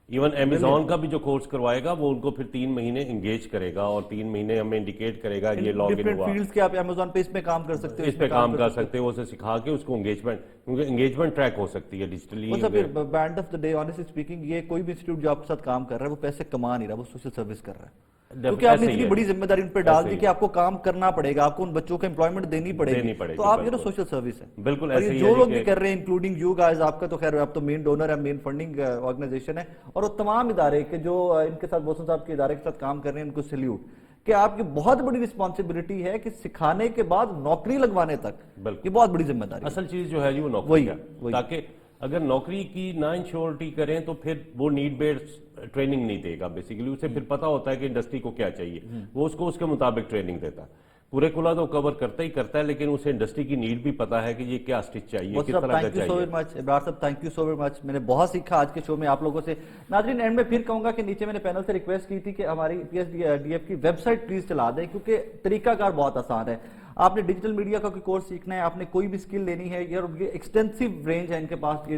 Speaker 2: इवन अमेज़न का भी जो कोर्स करवाएगा वो उनको फिर 3 महीने इंगेज करेगा और 3 महीने हमें इंडिकेट करेगा ये लॉग इन हुआ,
Speaker 1: फील्ड्स के आप अमेज़न पे इसमें काम कर सकते हो,
Speaker 2: इस पे काम कर सकते हो, उसे सिखा के उसको एंगेजमेंट, क्योंकि एंगेजमेंट ट्रैक हो सकती है digitally.
Speaker 1: Band of the day honestly speaking, ये कोई भी इंस्टीट्यूट जो आपके साथ काम कर रहा है वो पैसे कमा नहीं रहा, वो सोशल सर्विस कर रहा है, क्योंकि आपने इतनी बड़ी जिम्मेदारी उन पर डाल दी कि आपको काम करना पड़ेगा, आपको उन बच्चों को एम्प्लॉयमेंट देनी पड़ेगी, तो आप ये ना सोशल सर्विस है।
Speaker 2: बिल्कुल
Speaker 1: और ये जो लोग भी कर रहे हैं इंक्लूडिंग यू गाइस, आपका तो खैर आप तो मेन डोनर है, मेन फंडिंग ऑर्गेनाइजेशन है, और वो तमाम इदारे के जो इनके साथ बोसन साहब के इदारे के साथ काम कर रहे हैं, उनको सैल्यूट कि आपकी बहुत बड़ी रिस्पॉन्सिबिलिटी है कि सिखाने के बाद नौकरी लगवाने तक, ये बहुत बड़ी जिम्मेदारी।
Speaker 2: असल चीज जो है जी वो नौकरी है, ताकि अगर नौकरी की ना इंश्योरिटी करें तो फिर वो नीड बेस्ड ट्रेनिंग नहीं देगा, बेसिकली उसे फिर पता होता है कि इंडस्ट्री को क्या चाहिए, वो उसको उसके मुताबिक ट्रेनिंग देता है। पूरे कुला तो कवर करता ही करता है, लेकिन उसे इंडस्ट्री की नीड भी पता है कि ये क्या स्टिच चाहिए, किस तरह का चाहिए।
Speaker 1: Thank you so very much Ibrar साहब, thank you so very much, मैंने बहुत सीखा आज के शो में आप लोगों से। नाज़रीन, एंड में फिर कहूंगा कि नीचे मैंने पैनल से रिक्वेस्ट की थी कि हमारी PSDF की वेबसाइट प्लीज चला दें, क्योंकि तरीकाकार बहुत आसान है। आपने डिजिटल मीडिया का कोई कोर्स सीखना है, आपने कोई भी स्किल लेनी है, ये एक्सटेंसिव रेंज है इनके पास, ये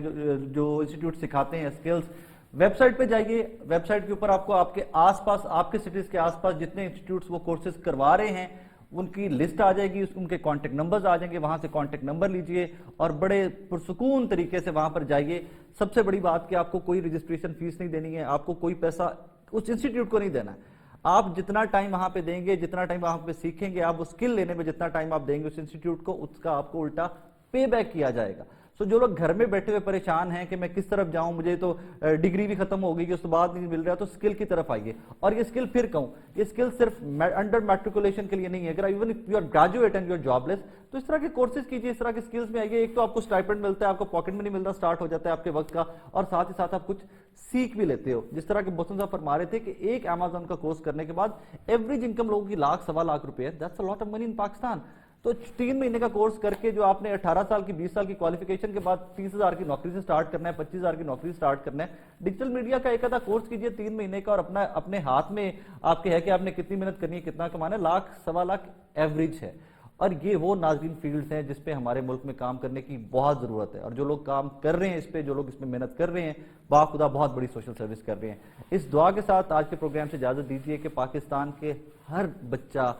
Speaker 1: जो इंस्टीट्यूट सिखाते हैं स्किल्स। वेबसाइट पे जाइए, वेबसाइट के ऊपर आपको आपके आसपास, आपके सिटीज के आसपास जितने इंस्टीट्यूट्स वो कोर्सेज करवा रहे हैं उनकी लिस्ट आ जाएगी, उनके कॉन्टेक्ट नंबर्स आ जाएंगे, वहां से कॉन्टेक्ट नंबर लीजिए और बड़े पुरसुकून तरीके से वहां पर जाइए। सबसे बड़ी बात कि आपको कोई रजिस्ट्रेशन फीस नहीं देनी है, आपको कोई पैसा उस इंस्टीट्यूट को नहीं देना है। आप जितना टाइम वहां पे देंगे, जितना टाइम वहां पे सीखेंगे, आप वो स्किल लेने में जितना टाइम आप देंगे उस इंस्टीट्यूट को, उसका आपको उल्टा पे बैक किया जाएगा। सो जो लोग घर में बैठे हुए परेशान हैं कि मैं किस तरफ जाऊं, मुझे तो डिग्री भी खत्म हो गई, उसके बाद नहीं मिल रहा, तो स्किल की तरफ आइए। और ये स्किल फिर कहूं, ये स्किल सिर्फ अंडर मैट्रिकुलेशन के लिए नहीं है। अगर even if you are graduate and you are jobless, तो इस तरह के कोर्सेज कीजिए, इस तरह के स्किल्स में आइए। एक तो आपको स्टाइपेंड मिलता है, आपको पॉकेट मनी मिलना स्टार्ट हो जाता है आपके वक्त का, और साथ ही साथ आप कुछ सीख भी लेते हो। जिस तरह के बोसन साहब फरमा रहे थे कि एक अमेज़न का कोर्स करने के बाद एवरेज इनकम लोगों की लाख सवा लाख रुपए, that's a lot of money in Pakistan. तो 3 महीने का कोर्स करके जो आपने 18 साल की 20 साल की क्वालिफिकेशन के बाद 30,000 की नौकरी से स्टार्ट करना है, 25,000 की नौकरी स्टार्ट करना है, डिजिटल मीडिया का एक आधा कोर्स कीजिए 3 महीने का, और अपने हाथ में आपके है कि आपने कितनी मेहनत करनी है, कितना कमाना है, लाख सवा लाख एवरेज है। और ये वो नाज़रीन फील्ड्स हैं जिस पे हमारे मुल्क में काम करने की बहुत ज़रूरत है, और जो लोग काम कर रहे हैं इस पे, जो लोग इसमें मेहनत कर रहे हैं, बाखुदा बहुत बड़ी सोशल सर्विस कर रहे हैं। इस दुआ के साथ आज के प्रोग्राम से इजाज़त दीजिए कि पाकिस्तान के हर बच्चा,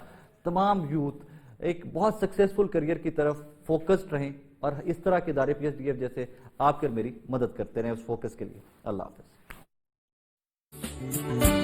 Speaker 1: तमाम यूथ एक बहुत सक्सेसफुल करियर की तरफ फोकस्ड रहें, और इस तरह के इदारे PSDF जैसे आपके मेरी मदद करते रहें उस फोकस के लिए। अल्लाह हाफ़िज़।